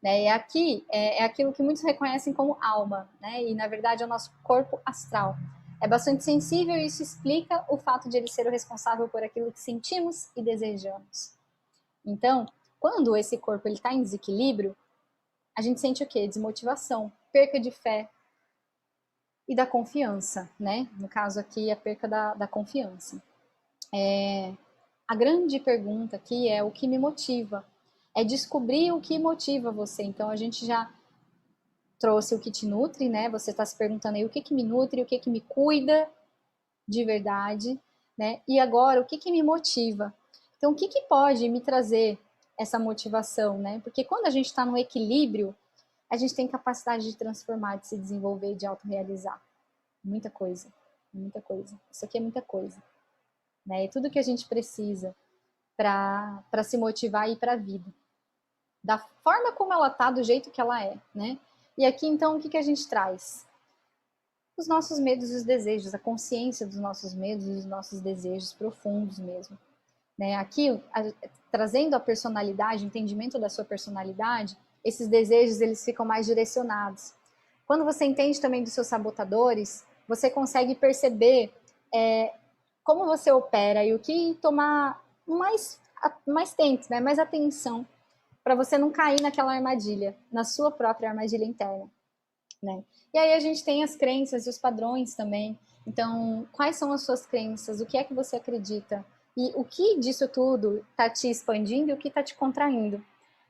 Speaker 1: Né? E aqui é aquilo que muitos reconhecem como alma, né? E na verdade é o nosso corpo astral. É bastante sensível e isso explica o fato de ele ser o responsável por aquilo que sentimos e desejamos. Então, quando esse corpo está em desequilíbrio, a gente sente o quê? Desmotivação, perca de fé e da confiança, né? No caso aqui, a perca da confiança. A grande pergunta aqui é o que me motiva? É descobrir o que motiva você. Então, a gente já trouxe o que te nutre, né? Você está se perguntando aí o que me nutre, o que me cuida de verdade, né? E agora, o que me motiva? Então, o que pode me trazer essa motivação, né? Porque quando a gente está no equilíbrio, a gente tem capacidade de transformar, de se desenvolver, de autorrealizar. Muita coisa, muita coisa. Isso aqui é muita coisa, né? É tudo que a gente precisa para se motivar e ir para a vida. Da forma como ela tá, do jeito que ela é, né? E aqui, então, o que a gente traz? Os nossos medos e os desejos, a consciência dos nossos medos e dos nossos desejos profundos mesmo. Né? Aqui, trazendo a personalidade, o entendimento da sua personalidade, esses desejos eles ficam mais direcionados. Quando você entende também dos seus sabotadores, você consegue perceber como você opera e o que tomar mais tempo, né? Mais atenção, para você não cair naquela armadilha, na sua própria armadilha interna. Né? E aí a gente tem as crenças e os padrões também. Então, quais são as suas crenças? O que é que você acredita? E o que disso tudo está te expandindo e o que está te contraindo?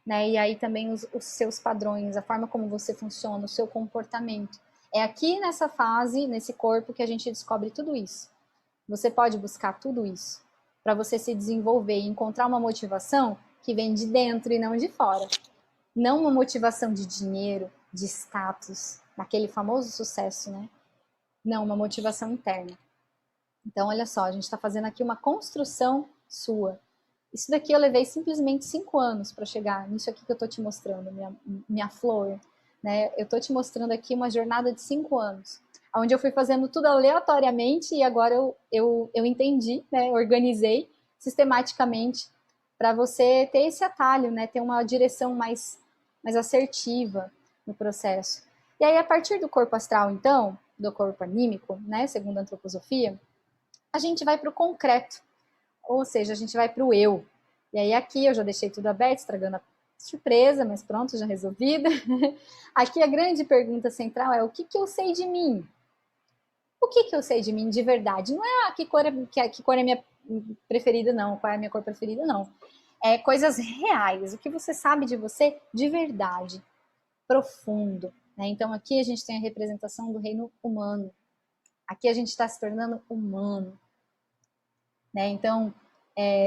Speaker 1: Né? E aí também os seus padrões, a forma como você funciona, o seu comportamento. É aqui nessa fase, nesse corpo, que a gente descobre tudo isso. Você pode buscar tudo isso para você se desenvolver e encontrar uma motivação que vem de dentro e não de fora. Não uma motivação de dinheiro, de status, daquele famoso sucesso, né? Não, uma motivação interna. Então, olha só, a gente está fazendo aqui uma construção sua. Isso daqui eu levei simplesmente 5 anos para chegar nisso aqui que eu estou te mostrando, minha flor. Né? Eu estou te mostrando aqui uma jornada de 5 anos. onde eu fui fazendo tudo aleatoriamente e agora eu entendi, né, organizei sistematicamente para você ter esse atalho, né, ter uma direção mais assertiva no processo. E aí, a partir do corpo astral, então, do corpo anímico, né, segundo a antroposofia, a gente vai para o concreto, ou seja, a gente vai para o eu. E aí aqui eu já deixei tudo aberto, estragando a surpresa, mas pronto, já resolvida. Aqui a grande pergunta central é: o que eu sei de mim? O que eu sei de mim de verdade? Não é que cor é minha preferida, não, qual é a minha cor preferida, não. É coisas reais, o que você sabe de você de verdade, profundo. Né? Então aqui a gente tem a representação do reino humano. Aqui a gente está se tornando humano. Né? Então,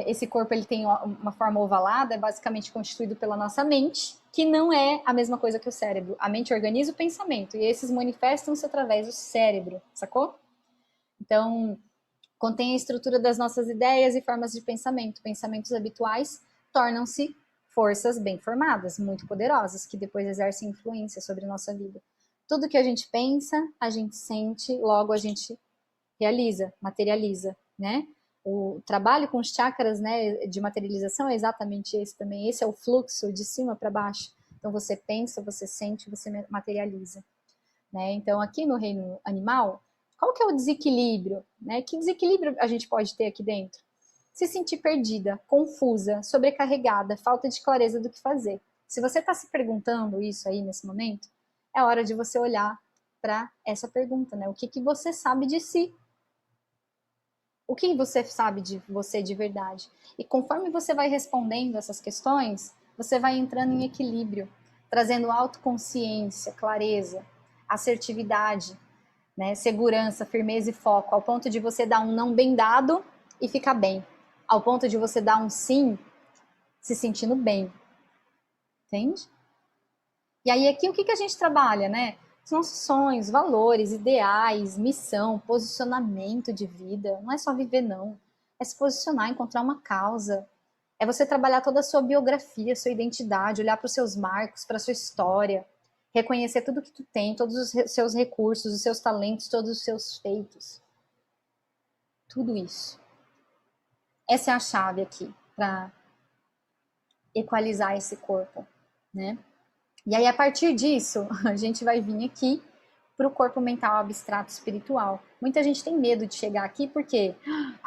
Speaker 1: esse corpo ele tem uma forma ovalada, é basicamente constituído pela nossa mente, que não é a mesma coisa que o cérebro. A mente organiza o pensamento, e esses manifestam-se através do cérebro, sacou? Então, contém a estrutura das nossas ideias e formas de pensamento. Pensamentos habituais tornam-se forças bem formadas, muito poderosas, que depois exercem influência sobre a nossa vida. Tudo que a gente pensa, a gente sente, logo a gente realiza, materializa, né? O trabalho com os chakras, né, de materialização é exatamente esse também. Esse é o fluxo de cima para baixo. Então você pensa, você sente, você materializa, né? Então aqui no reino animal, qual que é o desequilíbrio, né? Que desequilíbrio a gente pode ter aqui dentro? Se sentir perdida, confusa, sobrecarregada, falta de clareza do que fazer. Se você está se perguntando isso aí nesse momento, é hora de você olhar para essa pergunta, né? O que você sabe de si? O que você sabe de você de verdade? E conforme você vai respondendo essas questões, você vai entrando em equilíbrio, trazendo autoconsciência, clareza, assertividade, né, segurança, firmeza e foco, ao ponto de você dar um não bem dado e ficar bem, ao ponto de você dar um sim se sentindo bem, entende? E aí aqui o que a gente trabalha, né? Os nossos sonhos, valores, ideais, missão, posicionamento de vida. Não é só viver, não. É se posicionar, encontrar uma causa. É você trabalhar toda a sua biografia, sua identidade, olhar para os seus marcos, para a sua história, reconhecer tudo que tu tem, todos os seus recursos, os seus talentos, todos os seus feitos. Tudo isso. Essa é a chave aqui para equalizar esse corpo, né? E aí, a partir disso, a gente vai vir aqui para o corpo mental abstrato espiritual. Muita gente tem medo de chegar aqui porque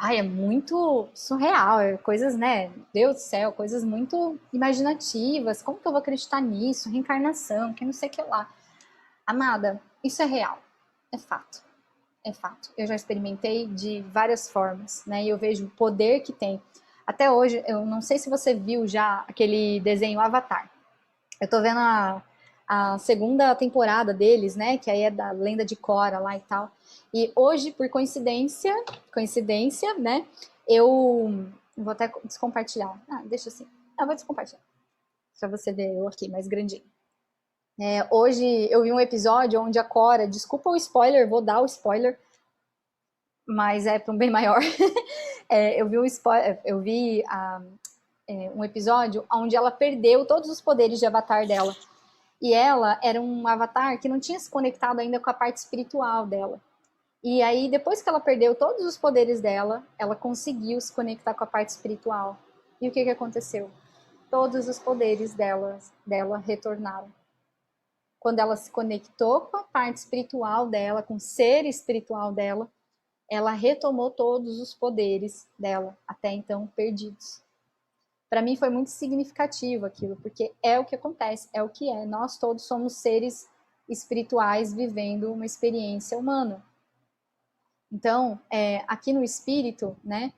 Speaker 1: é muito surreal, coisas, né? Deus do céu, coisas muito imaginativas. Como que eu vou acreditar nisso? Reencarnação, que não sei o que lá. Amada, isso é real, é fato. É fato. Eu já experimentei de várias formas, né? E eu vejo o poder que tem. Até hoje, eu não sei se você viu já aquele desenho Avatar. Eu tô vendo a segunda temporada deles, né? Que aí é da lenda de Korra lá e tal. E hoje, por coincidência, né? Eu vou até descompartilhar. Deixa assim. Vou descompartilhar. Pra você ver eu aqui, mais grandinho. Hoje eu vi um episódio onde a Korra, desculpa o spoiler, vou dar o spoiler, mas é para um bem maior. Eu vi um episódio onde ela perdeu todos os poderes de avatar dela. E ela era um avatar que não tinha se conectado ainda com a parte espiritual dela. E aí, depois que ela perdeu todos os poderes dela, ela conseguiu se conectar com a parte espiritual. E o que aconteceu? Todos os poderes dela retornaram. Quando ela se conectou com a parte espiritual dela, com o ser espiritual dela, ela retomou todos os poderes dela, até então perdidos. Para mim foi muito significativo aquilo, porque é o que acontece, é o que é. Nós todos somos seres espirituais vivendo uma experiência humana. Então, aqui no espírito, né,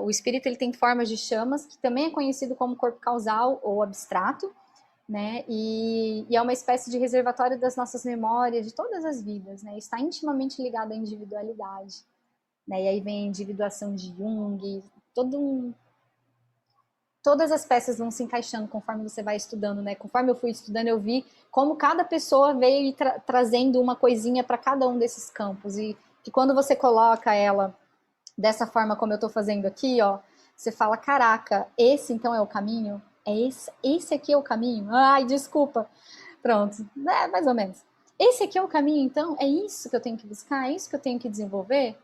Speaker 1: o espírito ele tem formas de chamas, que também é conhecido como corpo causal ou abstrato, né, e é uma espécie de reservatório das nossas memórias de todas as vidas, né, está intimamente ligado à individualidade. Né, e aí vem a individuação de Jung, todas as peças vão se encaixando conforme você vai estudando, né? Conforme eu fui estudando, eu vi como cada pessoa veio trazendo uma coisinha para cada um desses campos. E que quando você coloca ela dessa forma como eu estou fazendo aqui, ó, você fala, caraca, esse então é o caminho? Esse aqui é o caminho? Ai, desculpa. Pronto, mais ou menos. esse aqui é o caminho, então? É isso que eu tenho que buscar? É isso que eu tenho que desenvolver?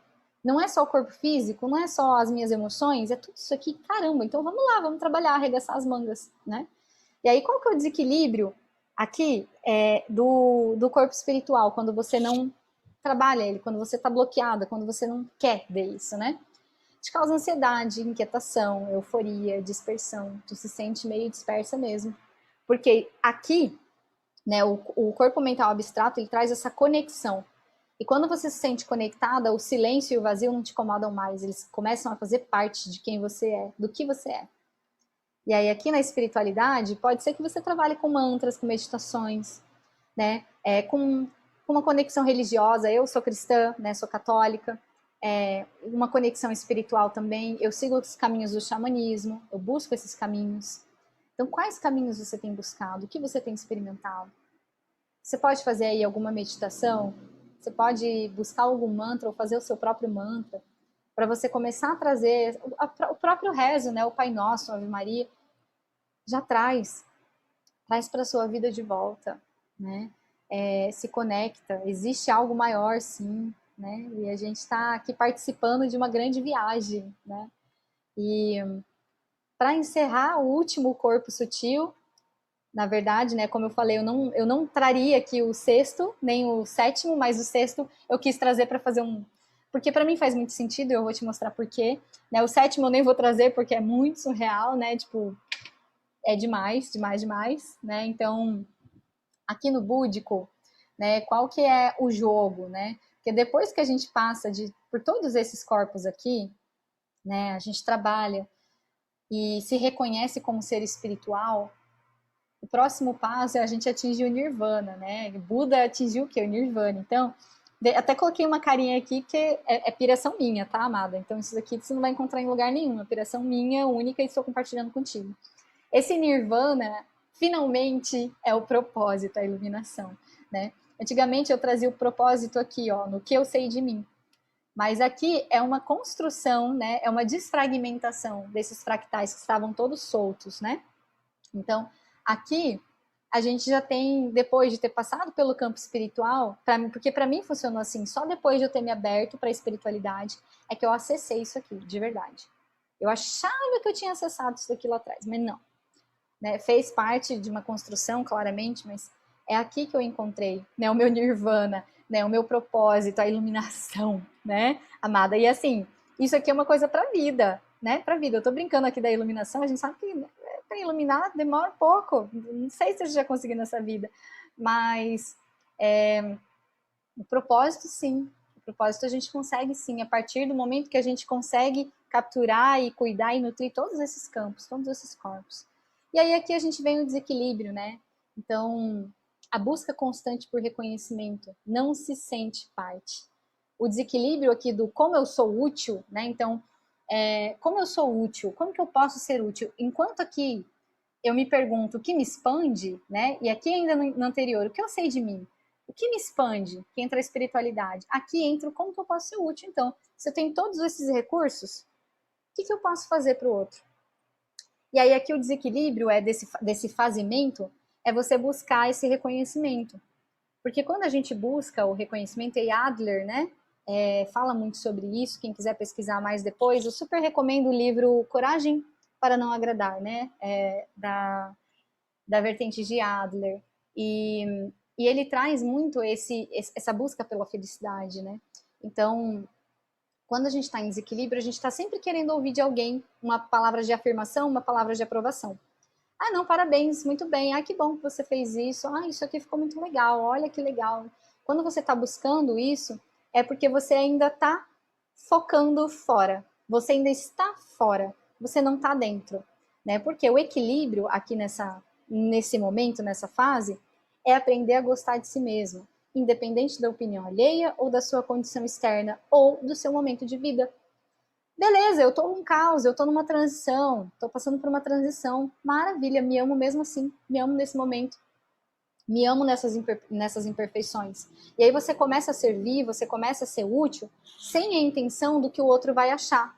Speaker 1: Não é só o corpo físico, não é só as minhas emoções, é tudo isso aqui. Caramba, então vamos lá, vamos trabalhar, arregaçar as mangas, né? E aí, qual que é o desequilíbrio aqui do corpo espiritual, quando você não trabalha ele, quando você está bloqueada, quando você não quer ver isso, né? Te causa ansiedade, inquietação, euforia, dispersão. Tu se sente meio dispersa mesmo. Porque aqui, né, o corpo mental abstrato, ele traz essa conexão. E quando você se sente conectada, o silêncio e o vazio não te incomodam mais. Eles começam a fazer parte de quem você é, do que você é. E aí, aqui na espiritualidade, pode ser que você trabalhe com mantras, com meditações, né? Com uma conexão religiosa. Eu sou cristã, né? Sou católica. Uma conexão espiritual também. Eu sigo os caminhos do xamanismo, eu busco esses caminhos. Então, quais caminhos você tem buscado? O que você tem experimentado? Você pode fazer aí alguma meditação? Você pode buscar algum mantra ou fazer o seu próprio mantra para você começar a trazer o próprio rezo, né? O Pai Nosso, a Ave Maria, já traz para a sua vida de volta, né? Se conecta, existe algo maior, sim, né? E a gente está aqui participando de uma grande viagem, né? E para encerrar o último corpo sutil, na verdade, né? Como eu falei, eu não traria aqui o sexto nem o sétimo, mas o sexto eu quis trazer para fazer porque para mim faz muito sentido. Eu vou te mostrar por quê. Né? O sétimo eu nem vou trazer porque é muito surreal, né? Tipo, é demais, demais, demais, né? Então, aqui no búdico, né, qual que é o jogo, né? Porque depois que a gente passa por todos esses corpos aqui, né, a gente trabalha e se reconhece como ser espiritual, o próximo passo é a gente atingir o nirvana, né? Buda atingiu o que? O nirvana. Então, até coloquei uma carinha aqui que é piração minha, tá, amada? Então, isso aqui você não vai encontrar em lugar nenhum, é piração minha, única, e estou compartilhando contigo. Esse nirvana, finalmente, é o propósito, a iluminação, né? Antigamente eu trazia o propósito aqui, ó, no que eu sei de mim. Mas aqui é uma construção, né? É uma desfragmentação desses fractais que estavam todos soltos, né? Então, aqui a gente já tem, depois de ter passado pelo campo espiritual, porque para mim funcionou assim, só depois de eu ter me aberto para a espiritualidade é que eu acessei isso aqui, de verdade. Eu achava que eu tinha acessado isso daqui lá atrás, mas não. Né? Fez parte de uma construção, claramente, mas é aqui que eu encontrei, né, o meu nirvana, né, o meu propósito, a iluminação, né, amada. E assim, isso aqui é uma coisa para a vida, né, para a vida. Eu tô brincando aqui da iluminação, a gente sabe que para iluminar demora um pouco. Não sei se eu já consegui nessa vida, mas o propósito, sim. O propósito a gente consegue, sim, a partir do momento que a gente consegue capturar e cuidar e nutrir todos esses campos, todos esses corpos. E aí aqui a gente vem no desequilíbrio, né? Então, a busca constante por reconhecimento não se sente parte. O desequilíbrio aqui do como eu sou útil, né? Então, como eu sou útil? Como que eu posso ser útil? Enquanto aqui eu me pergunto o que me expande, né? E aqui ainda no anterior, o que eu sei de mim? O que me expande? Que entra a espiritualidade. Aqui entra como que eu posso ser útil. Então, se eu tenho todos esses recursos, o que eu posso fazer para o outro? E aí aqui o desequilíbrio desse fazimento é você buscar esse reconhecimento. Porque quando a gente busca o reconhecimento, e Adler, né, fala muito sobre isso, quem quiser pesquisar mais depois, eu super recomendo o livro Coragem para Não Agradar, né, da vertente de Adler. E ele traz muito essa busca pela felicidade, né? Então, quando a gente está em desequilíbrio, a gente está sempre querendo ouvir de alguém uma palavra de afirmação, uma palavra de aprovação. Ah, não, parabéns, muito bem. Ah, que bom que você fez isso. Ah, isso aqui ficou muito legal. Olha que legal. Quando você está buscando isso, é porque você ainda está focando fora. Você ainda está fora. Você não está dentro, né? Porque o equilíbrio aqui nesse momento, nessa fase, é aprender a gostar de si mesmo, independente da opinião alheia ou da sua condição externa ou do seu momento de vida. Beleza, eu tô num caos, eu tô numa transição, tô passando por uma transição. Maravilha, me amo mesmo assim, me amo nesse momento, me amo nessas imperfeições. E aí você começa a servir, você começa a ser útil, sem a intenção do que o outro vai achar,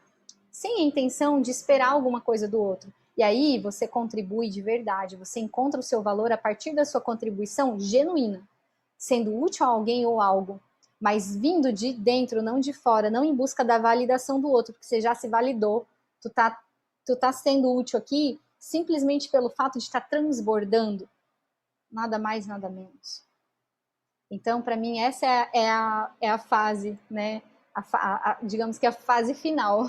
Speaker 1: sem a intenção de esperar alguma coisa do outro. E aí você contribui de verdade, você encontra o seu valor a partir da sua contribuição genuína. sendo útil a alguém ou algo, mas vindo de dentro, não de fora, não em busca da validação do outro, porque você já se validou, tu tá sendo útil aqui simplesmente pelo fato de estar transbordando, nada mais, nada menos. Então, para mim, essa é a fase, né? Digamos que a fase final,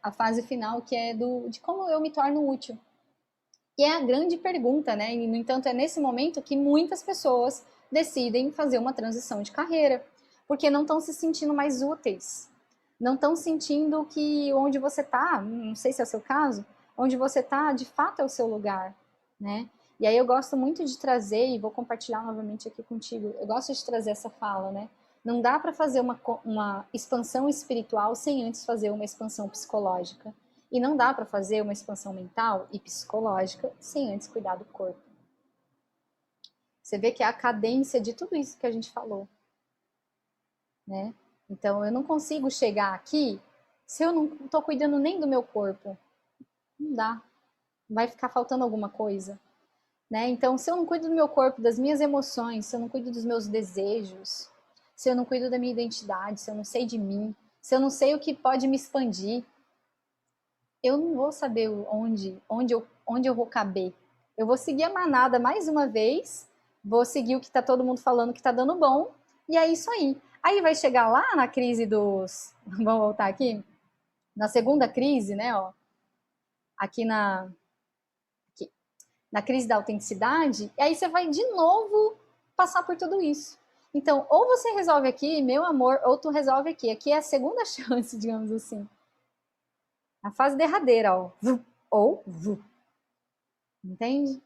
Speaker 1: a fase final que é de como eu me torno útil. E é a grande pergunta, né? E, no entanto, é nesse momento que muitas pessoas decidem fazer uma transição de carreira, porque não estão se sentindo mais úteis. Não estão sentindo que onde você está, não sei se é o seu caso, onde você está, de fato é o seu lugar, né? E aí eu gosto muito de trazer, e vou compartilhar novamente aqui contigo, eu gosto de trazer essa fala, né? Não dá para fazer uma expansão espiritual sem antes fazer uma expansão psicológica. E não dá para fazer uma expansão mental e psicológica sem antes cuidar do corpo. Você vê que é a cadência de tudo isso que a gente falou, né? Então, eu não consigo chegar aqui se eu não estou cuidando nem do meu corpo. Não dá. Vai ficar faltando alguma coisa, né? Então, se eu não cuido do meu corpo, das minhas emoções, se eu não cuido dos meus desejos, se eu não cuido da minha identidade, se eu não sei de mim, se eu não sei o que pode me expandir, eu não vou saber onde eu vou caber. Eu vou seguir a manada mais uma vez, vou seguir o que está todo mundo falando que está dando bom, e é isso aí. Aí vai chegar lá na crise dos. Vamos voltar aqui? Na segunda crise, né? Ó, aqui aqui, na crise da autenticidade, e aí você vai de novo passar por tudo isso. Então, ou você resolve aqui, meu amor, ou tu resolve aqui. Aqui é a segunda chance, digamos assim. A fase derradeira, ó. Ou, entende?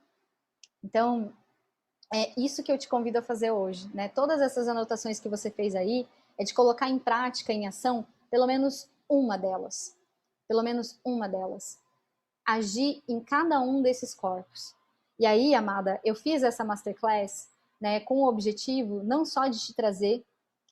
Speaker 1: Então, é isso que eu te convido a fazer hoje, né? Todas essas anotações que você fez aí, é de colocar em prática, em ação, pelo menos uma delas. Pelo menos uma delas. Agir em cada um desses corpos. E aí, amada, eu fiz essa masterclass, né, com o objetivo não só de te trazer,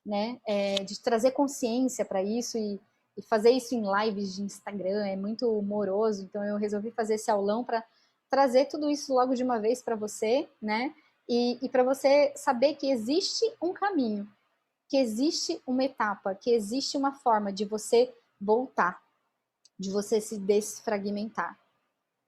Speaker 1: né, de trazer consciência para isso e fazer isso em lives de Instagram, é muito moroso, então eu resolvi fazer esse aulão para trazer tudo isso logo de uma vez para você, né, e para você saber que existe um caminho, que existe uma etapa, que existe uma forma de você voltar, de você se desfragmentar,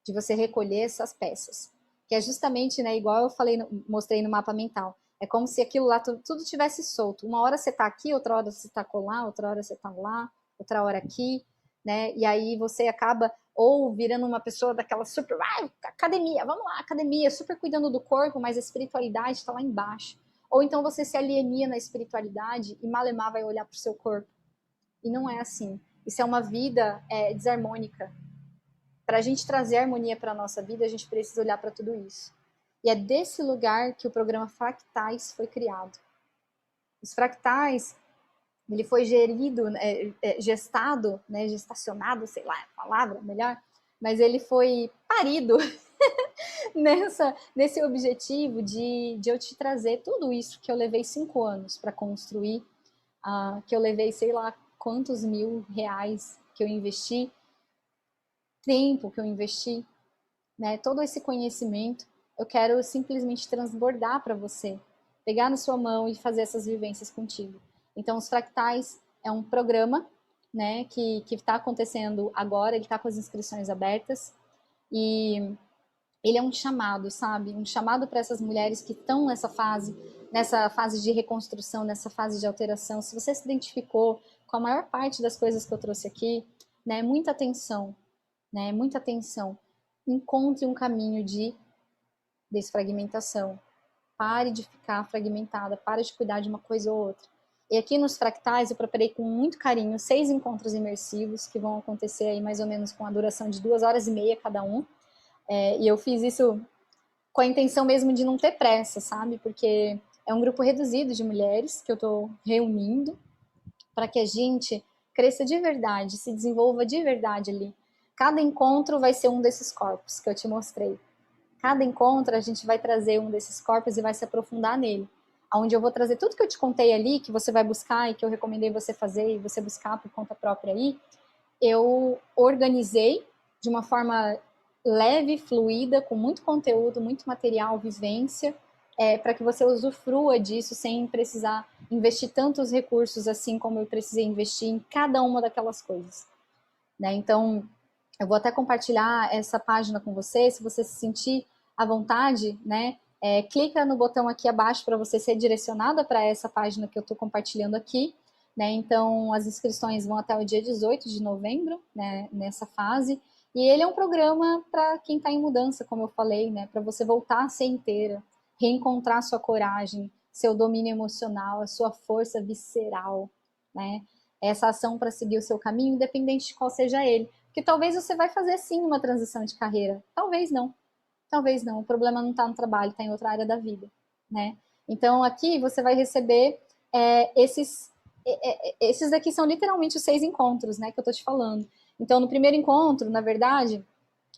Speaker 1: de você recolher essas peças. Que é justamente, né, igual eu falei, mostrei no mapa mental. É como se aquilo lá tudo tivesse solto. Uma hora você tá aqui, outra hora você tá lá, outra hora você tá lá, outra hora aqui, né? E aí você acaba ou virando uma pessoa daquela super, academia, vamos lá, academia, super cuidando do corpo, mas a espiritualidade está lá embaixo. Ou então você se alienia na espiritualidade e malemar vai olhar para o seu corpo. E não é assim. Isso é uma vida desarmônica. Para a gente trazer harmonia para a nossa vida, a gente precisa olhar para tudo isso. E é desse lugar que o programa Fractais foi criado. Os fractais, ele foi gerido, gestado, né, gestacionado, sei lá a palavra melhor, mas ele foi parido nesse objetivo de eu te trazer tudo isso que eu levei 5 anos para construir, que eu levei sei lá quantos mil reais que eu investi, tempo que eu investi, né? Todo esse conhecimento, eu quero simplesmente transbordar para você, pegar na sua mão e fazer essas vivências contigo. Então, os Fractais é um programa, né, que está acontecendo agora, ele está com as inscrições abertas e ele é um chamado, sabe? Um chamado para essas mulheres que estão nessa fase de reconstrução, nessa fase de alteração. Se você se identificou com a maior parte das coisas que eu trouxe aqui, né, muita atenção, né, muita atenção. Encontre um caminho de desfragmentação. Pare de ficar fragmentada, pare de cuidar de uma coisa ou outra. E aqui nos fractais eu preparei com muito carinho 6 encontros imersivos que vão acontecer aí mais ou menos com a duração de 2 horas e meia cada um. E eu fiz isso com a intenção mesmo de não ter pressa, sabe? Porque é um grupo reduzido de mulheres que eu estou reunindo para que a gente cresça de verdade, se desenvolva de verdade ali. Cada encontro vai ser um desses corpos que eu te mostrei. Cada encontro a gente vai trazer um desses corpos e vai se aprofundar nele. Onde eu vou trazer tudo que eu te contei ali, que você vai buscar e que eu recomendei você fazer e você buscar por conta própria aí, eu organizei de uma forma leve, fluida, com muito conteúdo, muito material, vivência, para que você usufrua disso sem precisar investir tantos recursos assim como eu precisei investir em cada uma daquelas coisas, né? Então, eu vou até compartilhar essa página com você, se você se sentir à vontade, né? Clica no botão aqui abaixo para você ser direcionada para essa página que eu estou compartilhando aqui, né? Então, as inscrições vão até o dia 18 de novembro, né? Nessa fase. E ele é um programa para quem está em mudança, como eu falei, né? Para você voltar a ser inteira, reencontrar sua coragem, seu domínio emocional, a sua força visceral, né? Essa ação para seguir o seu caminho, independente de qual seja ele. Porque talvez você vai fazer sim uma transição de carreira, talvez não. Talvez não, o problema não está no trabalho, está em outra área da vida, né? Então aqui você vai receber esses daqui são literalmente os 6 encontros, né, que eu tô te falando. Então no primeiro encontro, na verdade,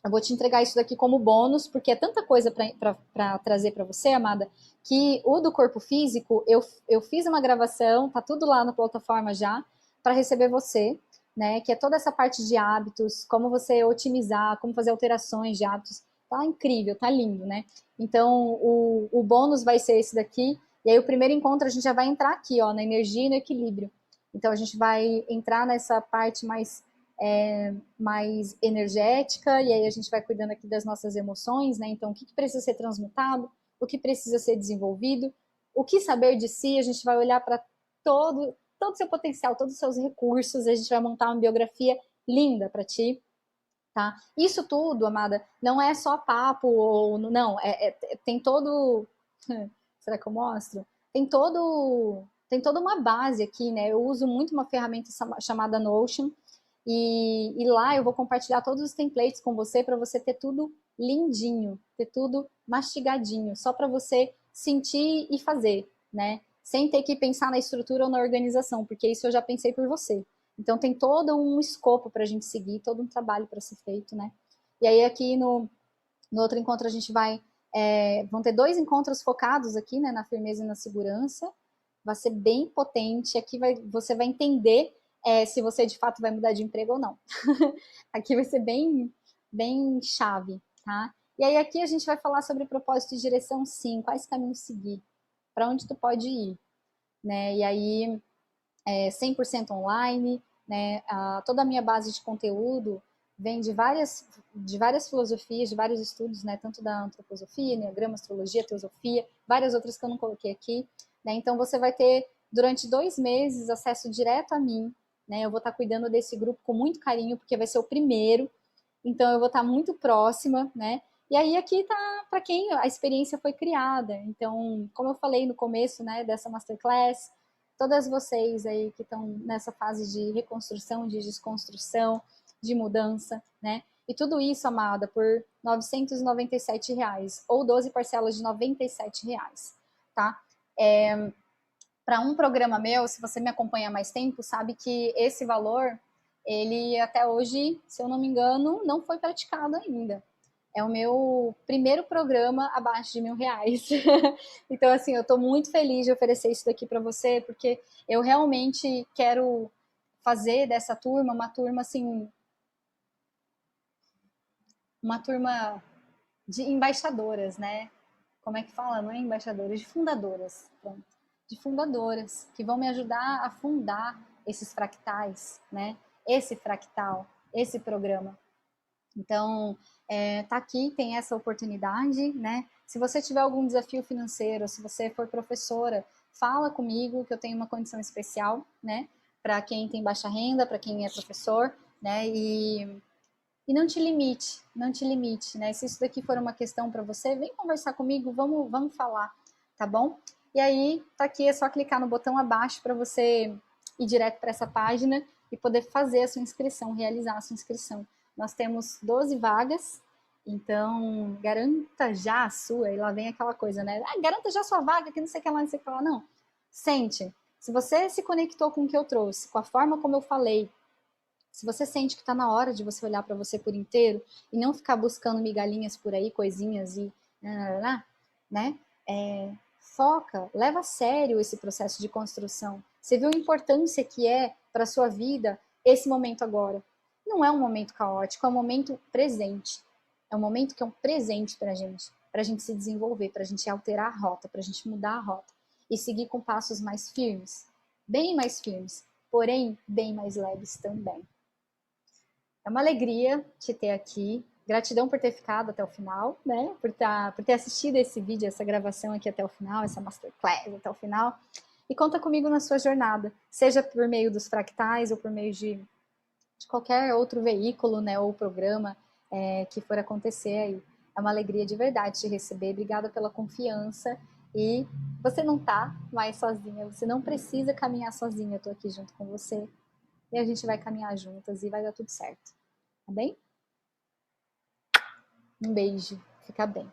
Speaker 1: eu vou te entregar isso daqui como bônus, porque é tanta coisa para trazer para você, amada, que o do corpo físico, eu fiz uma gravação, tá tudo lá na plataforma já, para receber você, né? Que é toda essa parte de hábitos, como você otimizar, como fazer alterações de hábitos. Tá incrível, tá lindo, né? Então, o bônus vai ser esse daqui. E aí, o primeiro encontro, a gente já vai entrar aqui, ó, na energia e no equilíbrio. Então, a gente vai entrar nessa parte mais energética, e aí a gente vai cuidando aqui das nossas emoções, né? Então, o que precisa ser transmutado, o que precisa ser desenvolvido, o que saber de si, a gente vai olhar para todo o seu potencial, todos os seus recursos, a gente vai montar uma biografia linda para ti, tá? Isso tudo, amada, não é só papo, ou não, tem todo... Será que eu mostro? Tem toda uma base aqui, né? Eu uso muito uma ferramenta chamada Notion, e lá eu vou compartilhar todos os templates com você para você ter tudo lindinho, ter tudo mastigadinho, só para você sentir e fazer, né? Sem ter que pensar na estrutura ou na organização, porque isso eu já pensei por você. Então tem todo um escopo para a gente seguir, todo um trabalho para ser feito, né? E aí aqui no outro encontro a gente vão ter 2 encontros focados aqui, né, na firmeza e na segurança. Vai ser bem potente. Aqui você vai entender se você de fato vai mudar de emprego ou não. Aqui vai ser bem chave, tá? E aí aqui a gente vai falar sobre propósito e direção, sim, quais caminhos seguir, para onde tu pode ir, né? E aí 100% online, né? Toda a minha base de conteúdo vem de várias filosofias, de vários estudos, né? Tanto da antroposofia, enneagrama, astrologia, teosofia, várias outras que eu não coloquei aqui, né? Então você vai ter durante 2 meses acesso direto a mim, né? Eu vou estar cuidando desse grupo com muito carinho, porque vai ser o primeiro, então eu vou estar muito próxima, né? E aí aqui tá para quem a experiência foi criada. Então, como eu falei no começo, né, dessa masterclass, todas vocês aí que estão nessa fase de reconstrução, de desconstrução, de mudança, né? E tudo isso, amada, por R$ 997 ou 12 parcelas de R$ 97, tá? Para um programa meu, se você me acompanha há mais tempo, sabe que esse valor, ele até hoje, se eu não me engano, não foi praticado ainda. É o meu primeiro programa abaixo de R$ 1.000. Então, assim, eu estou muito feliz de oferecer isso daqui para você, porque eu realmente quero fazer dessa turma uma turma, assim, uma turma de embaixadoras, né? Como é que fala? Não é embaixadoras, de fundadoras. Pronto. De fundadoras, que vão me ajudar a fundar esses fractais, né? Esse fractal, esse programa. Então, tá aqui, tem essa oportunidade, né? Se você tiver algum desafio financeiro, se você for professora, fala comigo que eu tenho uma condição especial, né? Para quem tem baixa renda, para quem é professor, né? E não te limite, não te limite, né? Se isso daqui for uma questão para você, vem conversar comigo, vamos falar, tá bom? E aí, tá aqui, é só clicar no botão abaixo para você ir direto para essa página e poder fazer a sua inscrição, realizar a sua inscrição. Nós temos 12 vagas, então garanta já a sua, e lá vem aquela coisa, né? Garanta já a sua vaga, que não sei o que lá, não sei o que lá, não. Sente, se você se conectou com o que eu trouxe, com a forma como eu falei, se você sente que está na hora de você olhar para você por inteiro e não ficar buscando migalhinhas por aí, coisinhas e né? Foca, leva a sério esse processo de construção. Você viu a importância que é para a sua vida esse momento agora. Não é um momento caótico, é um momento presente. É um momento que é um presente para a gente. para a gente se desenvolver, para a gente alterar a rota, para a gente mudar a rota e seguir com passos mais firmes, bem mais firmes, porém bem mais leves também. É uma alegria te ter aqui. Gratidão por ter ficado até o final, né? Por ter assistido esse vídeo, essa gravação aqui até o final, essa masterclass até o final. E conta comigo na sua jornada, seja por meio dos fractais ou por meio de qualquer outro veículo, né, ou programa que for acontecer aí. É uma alegria de verdade te receber. Obrigada pela confiança. E você não tá mais sozinha, você não precisa caminhar sozinha. Eu tô aqui junto com você e a gente vai caminhar juntas e vai dar tudo certo. Tá bem? Um beijo. Fica bem.